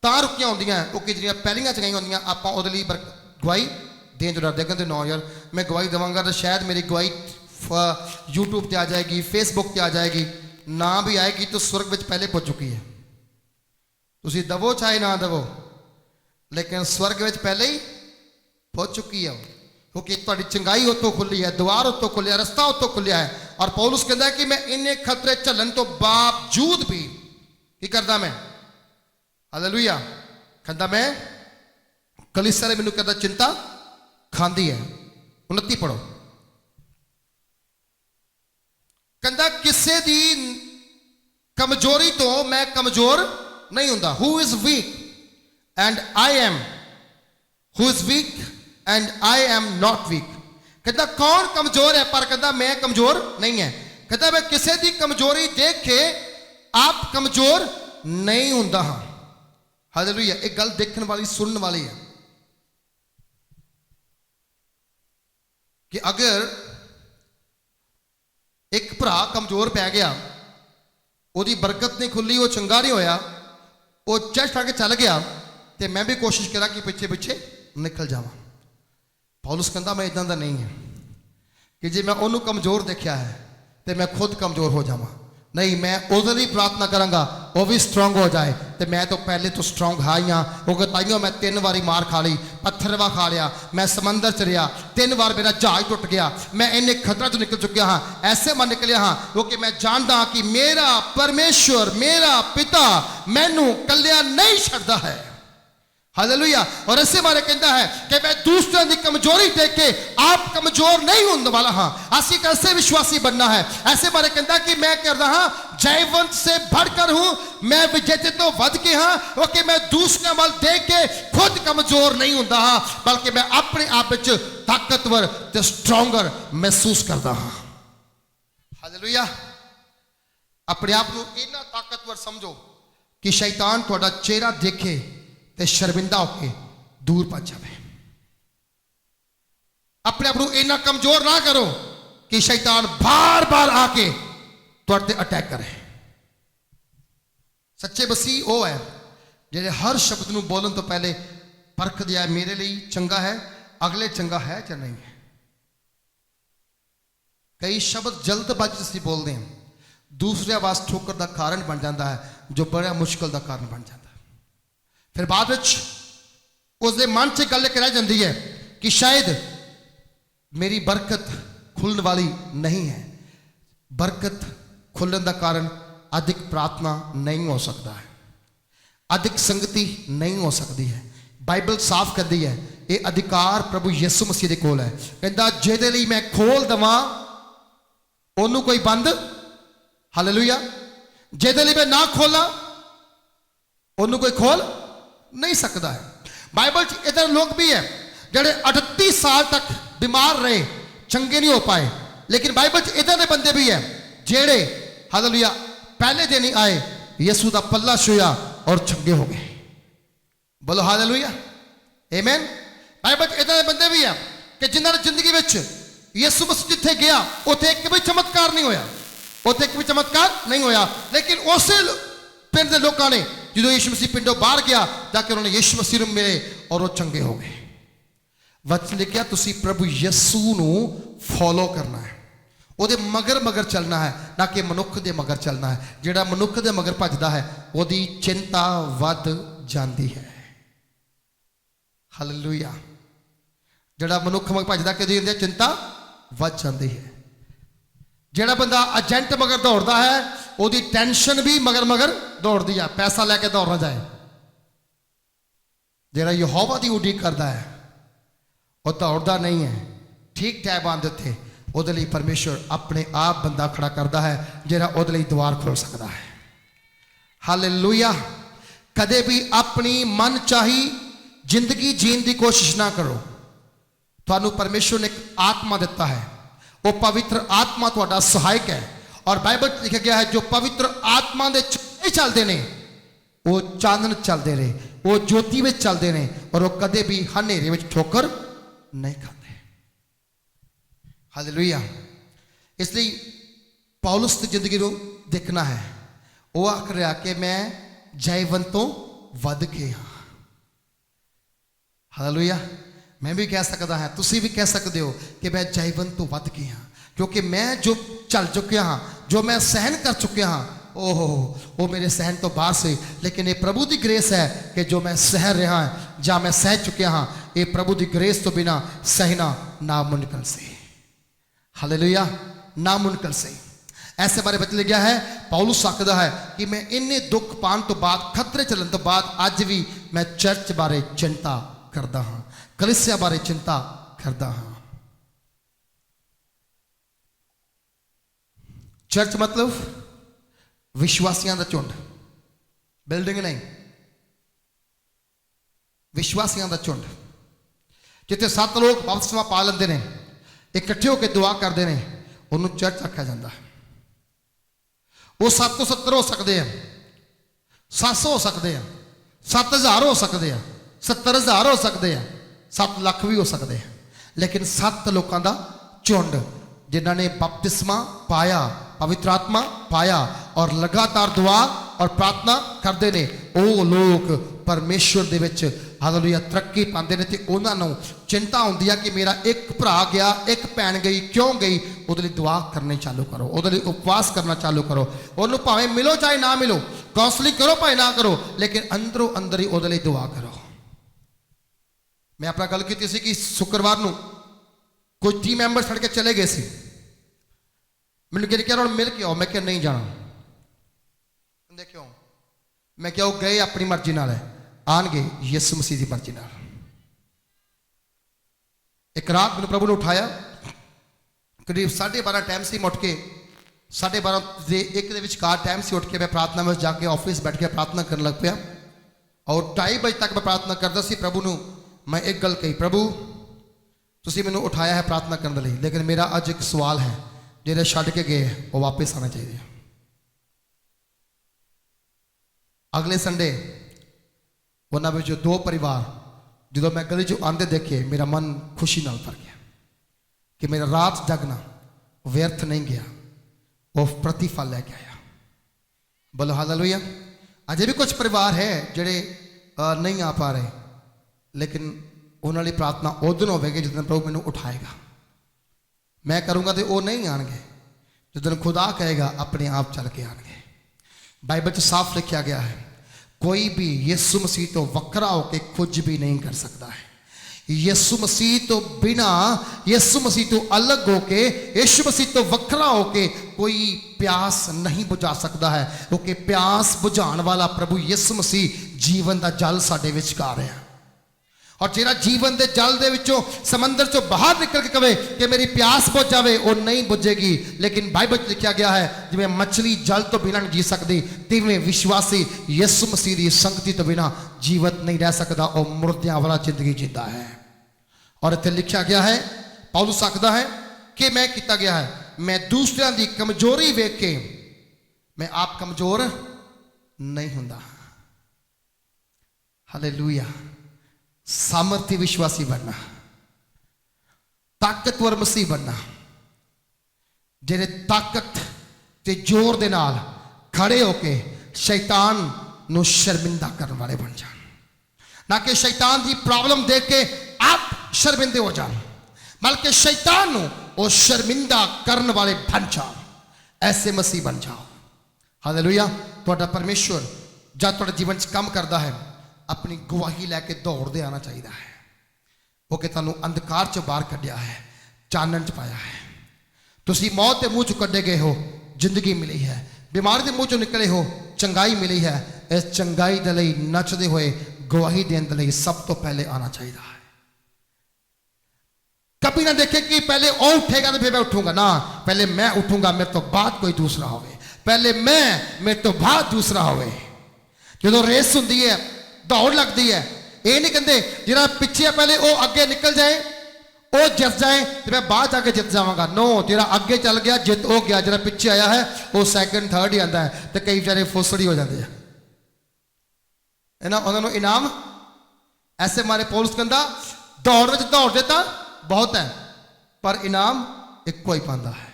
तां रुकियां होंदियां कि जिहड़ियां पहलियां चंगाइयां होंदियां आपां उहदे लई गवाही देन जो डरदे, कहते नो यार मैं गवाही देवांगा तो शायद मेरी गवाही यूट्यूब पर आ जाएगी, फेसबुक पर आ जाएगी, ना भी आएगी तो स्वर्ग में पहले पहुँच चुकी है। तुसीं दवो चाहे ना दवो, लेकिन स्वर्ग में पहले ही पहुँच चुकी है, क्योंकि तुहाडी चंगाई उत्तों खुली है, द्वार उत्तों खुलिया, रस्ता उत्तों खुलिया है। और पौलुस कहता है कि मैं इन्ने खतरे झल्लन तो बावजूद भी की करदा मैं, हालेलुया, कहता मैं कलीसिया ने मैनूं कहता चिंता खांदी है। 29 पढ़ो। कहता किसे दी कमजोरी तो मैं कमजोर नहीं हुंदा। Who is weak and I am, who is weak and I am not weak. कहता कौन कमजोर है, पर कहता मैं कमजोर नहीं है। कहता मैं किसी की कमजोरी देख के आप कमजोर नहीं हुंदा हां। हालेलुया। एक गल देखने वाली सुनने वाली है कि अगर एक भरा कमजोर पै गया, ਉਹਦੀ बरकत नहीं खुली, वो चंगा नहीं होया, वो चेस्ट आके चल गया, तो मैं भी कोशिश करा कि पिछे पिछे निकल जावां। पौलुस कहता मैं इदां दा नहीं है कि जे मैं उन्होंने कमजोर देखा है तो मैं खुद कमजोर हो जावां। नहीं, मैं उहदे लई प्रार्थना करांगा वो भी स्ट्रोंग हो जाए, तो मैं तो पहले तो स्ट्रोंग हाँ ही हाँ। क्योंकि ताइयों मैं 3 बारी मार खा ली, पत्थरवा खा लिया, मैं समंदर च रहा, 3 बार मेरा जहाज टुट गया, मैं इन्ने खतरा तो निकल चुका हाँ। ऐसे मैं निकलिया हाँ क्योंकि मैं जानता हाँ कि मेरा परमेश्वर मेरा पिता मैनू कलिया नहीं छड्डदा है। हालेलुया। और ऐसे मारे कहता है कि मैं दूसरों की कमजोरी देख के आप कमजोर नहीं होने वाला हाँ। असी कैसे विश्वासी बनना है। ऐसे मारे कहता कि मैं कर रहा जयवंत से बढ़कर हूं, मैं विजेते तो वध के हाँ, क्योंकि मैं दूसरे वाल देख के खुद कमजोर नहीं होता हाँ, बल्कि मैं अपने आप विच ताकतवर ते स्ट्रोंगर महसूस करता हाँ। हालेलुया। अपने आप को इतना ताकतवर समझो कि शैतान तुहाडा चेहरा देखे ते शर्मिंदा होके दूर भज जाए। अपने आप को इतना कमजोर ना करो कि शैतान बार बार आके तुहाडे ते अटैक करे। सच्चे मसीह वो है जिहड़े हर शब्द नूं बोलन तो पहले परख दिया मेरे लिए चंगा है, अगले चंगा है या नहीं है। कई शब्द जल्दबाजी से बोलते हैं, दूसरे आवाज ठोकर का कारण बन जाता है, जो बड़ा मुश्किल का कारण बन जाता है। फिर बाद उसके मन से गल एक रह जाती है कि शायद मेरी बरकत खुलने वाली नहीं है। बरकत खुलने का कारण अधिक प्रार्थना नहीं हो सकता है, अधिक संगति नहीं हो सकती है। बाइबल साफ कहती है ये अधिकार प्रभु यीशु मसीह के कोल है। कहता जिहदे लई मैं खोल देवां ओनू कोई बंद, हालेलुया, जिहदे लई मैं ना खोला ओनू कोई खोल नहीं सकता है। बाइबल इधर लोग भी है जेडे 38 साल तक बीमार रहे, चंगे नहीं हो पाए, लेकिन बाइबल इधर के बंदे भी है जेडे हालेलुया पहले दिन ही आए, यीशु का पल्ला छुया और चंगे हो गए। बोलो हालेलुया, आमीन। बाइबल इधर के बंदे भी है कि जिन्होंने जिंदगी में यीशु मसीह जिथे गया उथे एक भी चमत्कार नहीं होया, उथे एक भी चमत्कार नहीं होया, लेकिन उस पिंड के लोगों ने जो यीशु मसीह पिंडों बाहर गया जाके उन्होंने यीशु मसीह मिले और वो चंगे हो गए। वचन लिखा तुसी प्रभु यीशु नू फॉलो करना है, ਉਹਦੇ मगर मगर चलना है, ना कि मनुख के मगर चलना है। जिहड़ा मनुख के मगर भजदा है ਉਹਦੀ चिंता वध जाती है। हालेलुया। जिहड़ा मनुख मगर भजदा कि चिंता वध जाती है। ਜਿਹੜਾ ਬੰਦਾ ਏਜੰਟ ਮਗਰ ਦੌੜਦਾ ਹੈ ਉਹਦੀ ਟੈਨਸ਼ਨ ਵੀ ਮਗਰ ਮਗਰ ਦੌੜਦੀ ਆ, ਪੈਸਾ ਲੈ ਕੇ ਦੌੜ ਨਾ ਜਾਏ। ਜਿਹੜਾ ਯਹੋਵਾ ਦੀ ਉਡੀਕ ਕਰਦਾ ਹੈ ਉਹ ਦੌੜਦਾ ਨਹੀਂ ਹੈ। ਠੀਕ ਟਾਈਮ ਆਉਣ ਦੇ ਉੱਤੇ ਉਹਦੇ ਲਈ ਪਰਮੇਸ਼ਵਰ ਆਪਣੇ ਆਪ ਬੰਦਾ ਖੜਾ ਕਰਦਾ ਹੈ ਜਿਹੜਾ ਉਹਦੇ ਲਈ ਦੁਆਰ ਖੋਲ ਸਕਦਾ ਹੈ। ਹਾਲੇਲੂਇਆ। ਕਦੇ ਵੀ ਆਪਣੀ ਮਨ ਚਾਹੀ ਜ਼ਿੰਦਗੀ ਜੀਣ ਦੀ ਕੋਸ਼ਿਸ਼ ਨਾ ਕਰੋ। ਤੁਹਾਨੂੰ ਪਰਮੇਸ਼ਵਰ ਨੇ ਇੱਕ ਆਤਮਾ ਦਿੱਤਾ ਹੈ, ਉਹ ਪਵਿੱਤਰ ਆਤਮਾ ਤੁਹਾਡਾ ਸਹਾਇਕ ਹੈ। ਔਰ ਬਾਈਬਲ 'ਚ ਲਿਖਿਆ ਗਿਆ ਹੈ ਜੋ ਪਵਿੱਤਰ ਆਤਮਾ ਦੇ ਚੁੱਕੇ ਚੱਲਦੇ ਨੇ ਉਹ ਚਾਨਣ ਚੱਲਦੇ ਨੇ, ਉਹ ਜੋਤੀ ਵਿੱਚ ਚੱਲਦੇ ਨੇ ਔਰ ਉਹ ਕਦੇ ਵੀ ਹਨੇਰੇ ਵਿੱਚ ਠੋਕਰ ਨਹੀਂ ਖਾਂਦੇ। ਹਾਲੇਲੂਇਆ। ਇਸ ਲਈ ਪੌਲੁਸ ਦੀ ਜ਼ਿੰਦਗੀ ਨੂੰ ਦੇਖਣਾ ਹੈ। ਉਹ ਆਖ ਰਿਹਾ ਕਿ ਮੈਂ ਜੀਵਨ ਤੋਂ ਵੱਧ ਕੇ ਹਾਂ। ਹਾਲੇਲੂਇਆ। ਮੈਂ ਵੀ ਕਹਿ ਸਕਦਾ ਹਾਂ, ਤੁਸੀਂ ਵੀ ਕਹਿ ਸਕਦੇ ਹੋ ਕਿ ਮੈਂ ਜੀਵਨ ਤੋਂ ਵੱਧ ਕੇ ਹਾਂ, ਕਿਉਂਕਿ ਮੈਂ ਜੋ ਚੱਲ ਚੁੱਕਿਆ ਹਾਂ, ਜੋ ਮੈਂ ਸਹਿਨ ਕਰ ਚੁੱਕਿਆ ਹਾਂ, ਉਹ ਮੇਰੇ ਸਹਿਨ ਤੋਂ ਬਾਹਰ ਸੀ। ਲੇਕਿਨ ਇਹ ਪ੍ਰਭੂ ਦੀ ਗ੍ਰੇਸ ਹੈ ਕਿ ਜੋ ਮੈਂ ਸਹਿ ਰਿਹਾ ਹਾਂ ਜਾਂ ਮੈਂ ਸਹਿ ਚੁੱਕਿਆ ਹਾਂ, ਇਹ ਪ੍ਰਭੂ ਦੀ ਗ੍ਰੇਸ ਤੋਂ ਬਿਨਾ ਸਹਿਣਾ ਨਾਮੁਮਕਿਨ ਸੀ। ਹਾਲੇਲੂਇਆ। ਨਾਮੁਮਕਿਨ ਸੀ। ऐसे बारे बच लिखा है पौलुस आखदा है कि मैं इन्ने दुख पाने तो बाद, खतरे चलन तो बाद अज भी मैं चर्च बारे चिंता करता हाँ, कलीसिया बारे चिंता करता हाँ। चर्च मतलब विश्वासियों का झुंड, बिल्डिंग नहीं, विश्वासियों का झुंड जिथे 7 लोग बपतिस्मा पा लेंदे ने, इकट्ठे होकर दुआ करते हैं, उन्होंने चर्च आख्या जाता है। वो 7 तो 70 हो सकते हैं, 700 हो सकते हैं, 7000 हो सकते हैं, 70000 हो सकते हैं, 7 लाख भी हो सकते हैं, लेकिन 7 लोगों का झुंड जिन्हों ने बपतिस्मा पाया, पवित्र आत्मा पाया और लगातार दुआ और प्रार्थना करते हैं, वो लोग परमेश्वर दे विच हालेलुया तरक्की पाते हैं। तो उन्होंने चिंता होती है कि मेरा एक भरा गया, एक भैन गई, क्यों गई? उहदे लई दुआ करनी चालू करो, उहदे लई उपवास करना चालू करो, उन्होंने भावें मिलो चाहे ना मिलो, काउंसलिंग करो भावें ना करो, लेकिन अंदरों अंदर ही उहदे लई दुआ करो। मैं अपना गल की सी कि शुक्रवार को कुछ टीम मैंबर छड़ के चले गए सी, मैंने कहा हुण मिल के आओ, मैं क्या नहीं जाना, कहंदे क्यों? मैं क्या वो गए अपनी मर्जी नाल है, आनगे यीशु मसीह की मर्जी नाल। एक रात मैंने प्रभु ने उठाया, करीब 12:30 टाइम से उठ के 12:30 से 1 के विचकार टाइम से उठ के मैं प्रार्थना में जाके ऑफिस बैठ के प्रार्थना करने लग पाया और 2:30 बजे तक मैं प्रार्थना करता सी। प्रभु ने मैं एक गल कही, प्रभु तुसीं मैनूं उठाया है प्रार्थना करने लई, लेकिन मेरा अज एक सवाल है, जिहड़े छड्ड के गए वो वापस आना चाहिए। अगले संडे उन्होंने जो 2 परिवार जो मैं गली चो आते देखे, मेरा मन खुशी नाल भर गया कि मेरा रात जगना व्यर्थ नहीं गया, वो प्रतिफल लेके आया। बोलो हालेलुया। अजे भी कुछ परिवार है जिहड़े नहीं आ पा रहे, लेकिन उन्होंने प्रार्थना उस दिन होगी जिस दिन प्रभु मैनू उठाएगा। मैं करूँगा तो वो नहीं आएंगे, जिस दिन खुदा कहेगा अपने आप चल के आएंगे। बाइबल च साफ लिखा गया है, कोई भी यीशु मसीह तो वक्रा होकर कुछ भी नहीं कर सकता है। यीशु मसीह तो बिना, यीशु मसीह तो अलग होके, यीशु मसीह तो वक्रा होके कोई प्यास नहीं बुझा सकता है, क्योंकि प्यास बुझाने वाला प्रभु यीशु मसीह जीवन का जल साडे विचकार है। और जिहड़ा जीवन के जल दे विचों समंदर चो बाहर निकल के कहे कि मेरी प्यास बुझ जाए, वो नहीं बुझेगी। लेकिन बाइबल में लिखा गया है जिवें मछली जल तो बिना नहीं जी सकती, तिवें विश्वासी यीशु मसीह की संगति तो बिना जीवित नहीं रह सकता, वो मुर्दियां वाला जिंदगी जीता है। और इत्थे लिखा गया है, पौलुस आखदा है कि मैं किया गया है, मैं दूसरों की कमजोरी वेख के मैं आप कमजोर नहीं हुंदा। हालेलुया। सामर्थ्य विश्वासी बनना, ताकतवर मसीह बनना, जिहड़े ताकत ते जोर दे नाल खड़े होके शैतान नूं शर्मिंदा करने वाले बन जान, ना कि शैतान की प्रॉब्लम देख के आप शर्मिंदे हो जान, बल्कि शैतान नूं वो शर्मिंदा करने वाले बन जाओ। ऐसे मसीह बन जाओ। हालेलुया। तुहाडा परमेश्वर जब तुहाडे जीवन च काम करता है, अपनी गवाही लैके दौड़ते आना चाहिए है, वो कि तुहानूं अंधकार च बाहर कढ़िया है, चानन च पाया है। तुसी मौत के मुंह चो कड्डे गए हो, जिंदगी मिली है। बीमारी के मुंह चो निकले हो, चंगाई मिली है। इस चंगाई दे लई नचदे हुए गवाही देने दे लई सब तो पहले आना चाहिए है। कभी ना देखे कि पहले वो उठेगा तो फिर मैं उठूंगा ना, पहले मैं उठूंगा, मेरे तो बाद कोई दूसरा होवे, पहले मैं, मेरे तो बाद दूसरा होवे। जो रेस होंगी है, दौड़ लगती है, ये नहीं कहते जिहड़ा पिछे पहले वो अगे निकल जाए, वो जित जाए तो मैं बाद जाके जित जावांगा। नो, जिहड़ा अगे चल गया जित हो गया, जिहड़ा पिछे आया है वो सैकेंड थर्ड ही आता है। तो कई बेचारे फुसड़ी हो जाते हैं ना, उन्होंने इनाम ऐसे मारे। पौलुस कहंदा दौड़ विच दौड़ देता बहुत है, पर इनाम एक कोई पांदा है।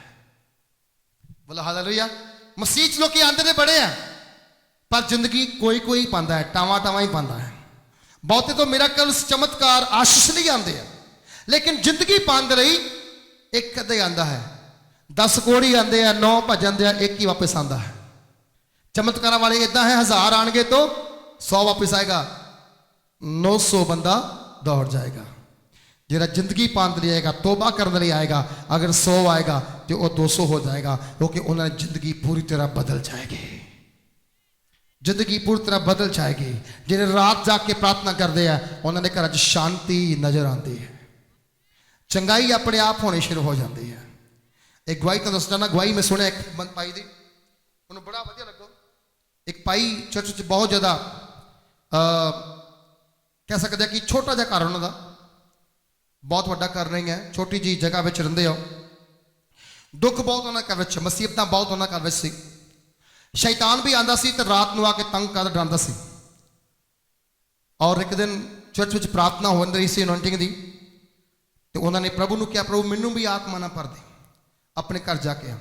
बोला हालेलुया। मसीह च लोग आंदे ने बड़े हैं, पर जिंदगी कोई कोई पांदा है, टावा टावा ही पांदा है। बहुते तो मिरेकल चमत्कार आशीष नहीं आते हैं, लेकिन जिंदगी पाने रही एक कदे आंदा है। 10 कोड़ी आते हैं, 9 भज जाते हैं, एक ही वापस आता है। चमत्कार वाले इदा है, 1000 आएंगे तो 100 वापस आएगा, 900 बंदा दौड़ जाएगा। जिहड़ा जिंदगी पाने लिए आएगा, तोबा करने लिए आएगा, अगर 100 आएगा तो वह 200 हो जाएगा, क्योंकि उन्हें जिंदगी पूरी तरह बदल जाएगी। जिंदगी पूरी तरह बदल जाएगी। जिन्हें रात जाग के प्रार्थना करते हैं, उन्होंने घर शांति नजर आती है, चंगाई अपने आप होनी शुरू हो जाती है। एक गवाही तो दसना, गवाही में सुने एक भाई दी, उन्हें बड़ा वधिया लगो। एक भाई चर्च बहुत ज़्यादा कह सकते हैं कि छोटा जिहा घर उन्होंने, बहुत वड्डा घर नहीं है, छोटी जी जगह में रहिंदे हो। दुख बहुत उन्होंने घर में, मुसीबत बहुत उन्होंने घर में सी। शैतान भी आंदा सी तो रात को आके तंग कर डरांदा सी। और एक दिन चर्च में प्रार्थना हो रही सी अनॉइंटिंग दी, तो उन्होंने प्रभु ने कहा, प्रभु मैनू भी आत्मा ना भर दे, अपने घर जाके आ।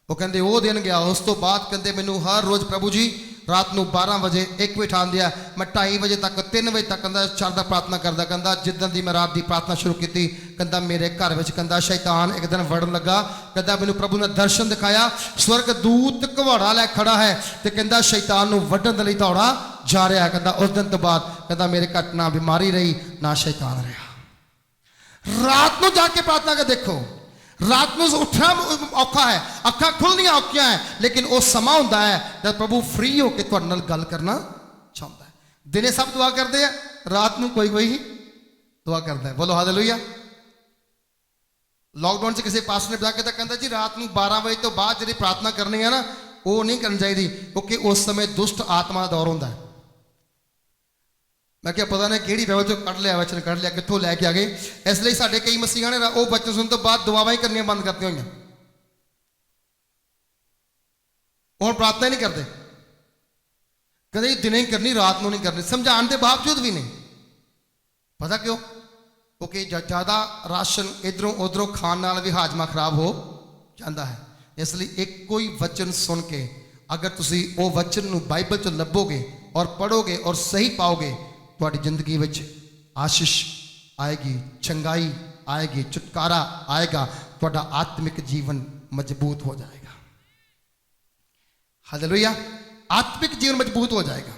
वो कहते वो दिन गया, उस तो बाद कहते मैनू हर रोज़ प्रभु जी रात को 12 बजे 1 बजे उठा दिया, मैं 2:30 बजे तक 3 बजे तक कहता चढ़दा प्रार्थना करता। कहता जिदन की मैं रात की प्रार्थना शुरू की, कहता मेरे घर में कहता शैतान एक दिन वड़न लगा। कहता मैनू प्रभु ने दर्शन दिखाया, स्वर्ग दूत घवाड़ा लै खड़ा है, तो कहता शैतान को वड्डण लई दौड़ा जा रहा है। कहता उस दिन तो बाद कहता मेरे घर ना बीमारी रही ना शैतान रहा। रात को जाके प्रार्थना कर देखो, रात को उठना औखा है, अखा खुलनिया औखिया है, लेकिन वो समा होंदा है जब प्रभु फ्री होकर तुहाडे नाल गल करना चाहता है। दिने सब दुआ करते हैं, रात को कोई कोई ही दुआ करता है। बोलो हालेलुया। लॉकडाउन से किसी पास ने जाके कहता जी रात को 12 बजे तो बाद जी प्रार्थना करनी है ना, वो नहीं करनी चाहिए, क्योंकि उस समय दुष्ट आत्मा का दौर होंदा है। मैं क्या पता नहीं कि बाइबल चो कढ़ लिया, वचन कढ़ लिया, कितों लैके आ गए। इसलिए साढ़े कई मसीहा ने वो वचन सुनने तो बाद दुआवां ही करनियां बंद करती हुई, और प्रार्थना ही नहीं करते। कहते दिन ही करनी, रात को नहीं करनी, समझाने के बावजूद भी नहीं। पता क्यों? क्योंकि ज़्यादा राशन इधरों उधरों खाने नाल भी हाजमा खराब हो जाता है। इसलिए एक कोई वचन सुन के अगर तुसी वो वचन नूं बाइबल चो लभोगे और पढ़ोगे और सही पाओगे, तुहाडी जिंदगी विच आशीष आएगी, चंगाई आएगी, छुटकारा आएगा, तुहाडा आत्मिक जीवन मजबूत हो जाएगा। हालेलुया। आत्मिक जीवन मजबूत हो जाएगा।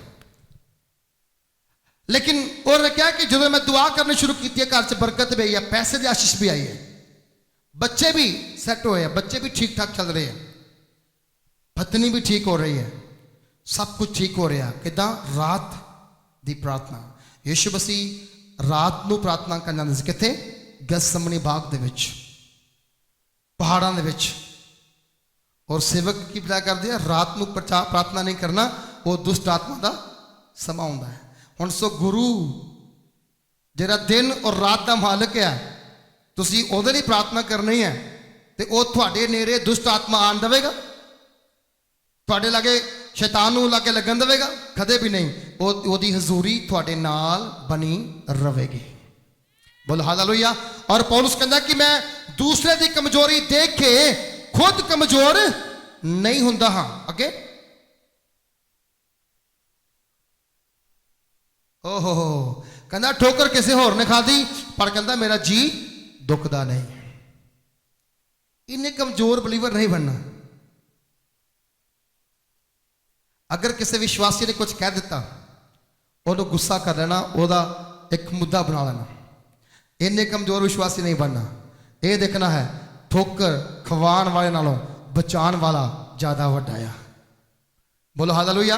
लेकिन और क्या कि जो मैं दुआ करनी शुरू की है, घर से बरकत भी आई है, पैसे की आशीष भी आई है, बच्चे भी सेट हुए हैं, बच्चे भी ठीक ठाक चल रहे हैं, पत्नी भी ठीक हो रही है, सब कुछ ठीक हो रहा है। किदां? रात दी प्रार्थना। यीशु मसीह रात को प्रार्थना करना जांदा सी, किथे? गैसमनी बाग दे विच, पहाड़ां दे विच। और सेवक की क्या करते हैं? रात को प्रार्थना नहीं करना, वो दुष्ट आत्मा का समा हुंदा है। हुण सो गुरु जिहड़ा दिन और रात का मालिक है, तुसीं उहदे लई प्रार्थना करनी है, तो वह तुहाडे नेड़े दुष्ट आत्मा आन देवेगा? तुहाडे लागे शैतान नूं लागे लगन देवेगा? कदे भी नहीं। ओदी हजूरी तुहाडे नाल बनी रहेगी। बोल हालेलुया। और पौलुस कहंदा कि मैं दूसरे की कमजोरी देख के खुद कमजोर नहीं हुंदा हां। अगे ओहो कहंदा ठोकर किसी होर ने खाधी, पर कहंदा मेरा जी दुखदा नहीं। इन्ने कमजोर बिलीवर नहीं बनना। अगर किसी विश्वासी ने कुछ कह दिता, उन्होंने गुस्सा कर लेना, वह एक मुद्दा बना लेना। इन्ने कमजोर विश्वासी नहीं बनना। यह देखना है ठोकर खवाण वाले नालों बचाण वाला ज़्यादा वड्डा आ। बोलो हालेलुया।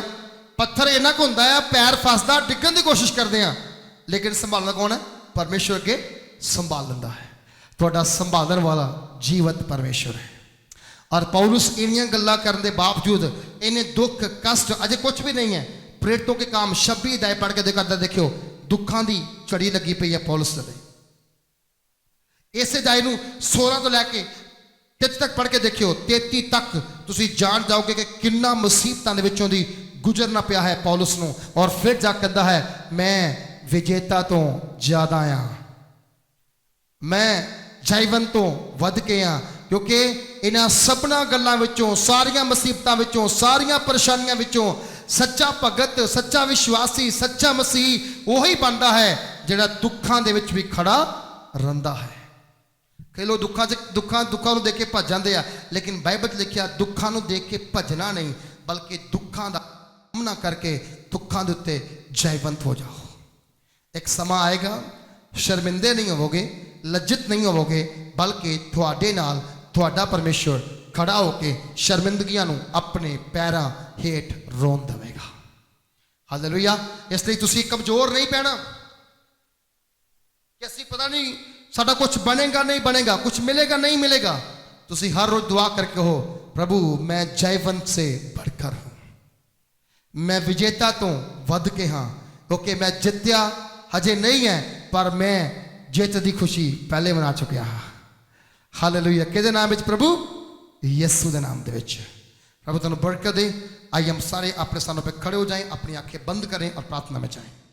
पत्थर इन्ना को हुंदा है, पैर फसदा, डिग्गण की कोशिश करते हैं, लेकिन संभालना कौन है? परमेश्वर के संभाल लेंदा है। तुहाडा संभालण वाला जीवत परमेश्वर है। और पौलुस इन्नियां गल्लां करन दे बावजूद, इन्हें दुख कष्ट अजे कुछ भी नहीं है, प्रेरितों के काम 26 अध्याय पढ़ के करदा देखियो, दुखां दी झड़ी लगी पई है पौलुस दे। इस अध्याय नूं 16 तो लैके 33 तक पढ़ के देखियो, 33 तक तुसीं जान जाओगे कि किन्ना मुसीबतां दे विचों दी गुजरना पिया है पौलुस नूं। और फिर जा कहता है, मैं विजेता तो ज्यादा आ, मैं जयवंत तो वध के आ, क्योंकि इन्हां सबना गल्लां विचों, सारियां मुसीबतां विचों, सारियां परेशानियां विचों सच्चा भगत, सच्चा विश्वासी, सच्चा मसीह वही बनता है जिहड़ा दुखां दे विच भी खड़ा रहिंदा है। कई लोग दुखां नूं देख के भज जांदे आ, लेकिन बाइबल लिखिया दुखां नूं देख के भजना नहीं, बल्कि दुखां दा सामना करके दुखां दे उत्ते जयवंत हो जाओ। एक समा आएगा, शर्मिंदे नहीं होवोगे, लज्जित नहीं होवोगे, बल्कि तुहाडे नाल तुहाडा परमेश्वर खड़ा होके शर्मिंदगियां नूं अपने पैरां हेठ रोन देवेगा। हालेलुया। इसलिए तुसीं कमजोर नहीं पैना कि असीं पता नहीं साडा कुछ बनेगा नहीं बनेगा, कुछ मिलेगा नहीं मिलेगा। तुसीं हर रोज दुआ करके हो, प्रभु मैं जयवंत से बढ़कर हूं, मैं विजेता तो वध के हाँ, क्योंकि मैं जित्या हजे नहीं है, पर मैं जित दी खुशी पहले मना चुकिया। हालेलुया। किहदे नाम विच? प्रभु यीशु दे नाम दे विच। प्रभु तुहानूं बरकत दे। आइए हम सारे अपने स्थानों पर खड़े हो जाएं, अपनी आंखें बंद करें और प्रार्थना में जाएं।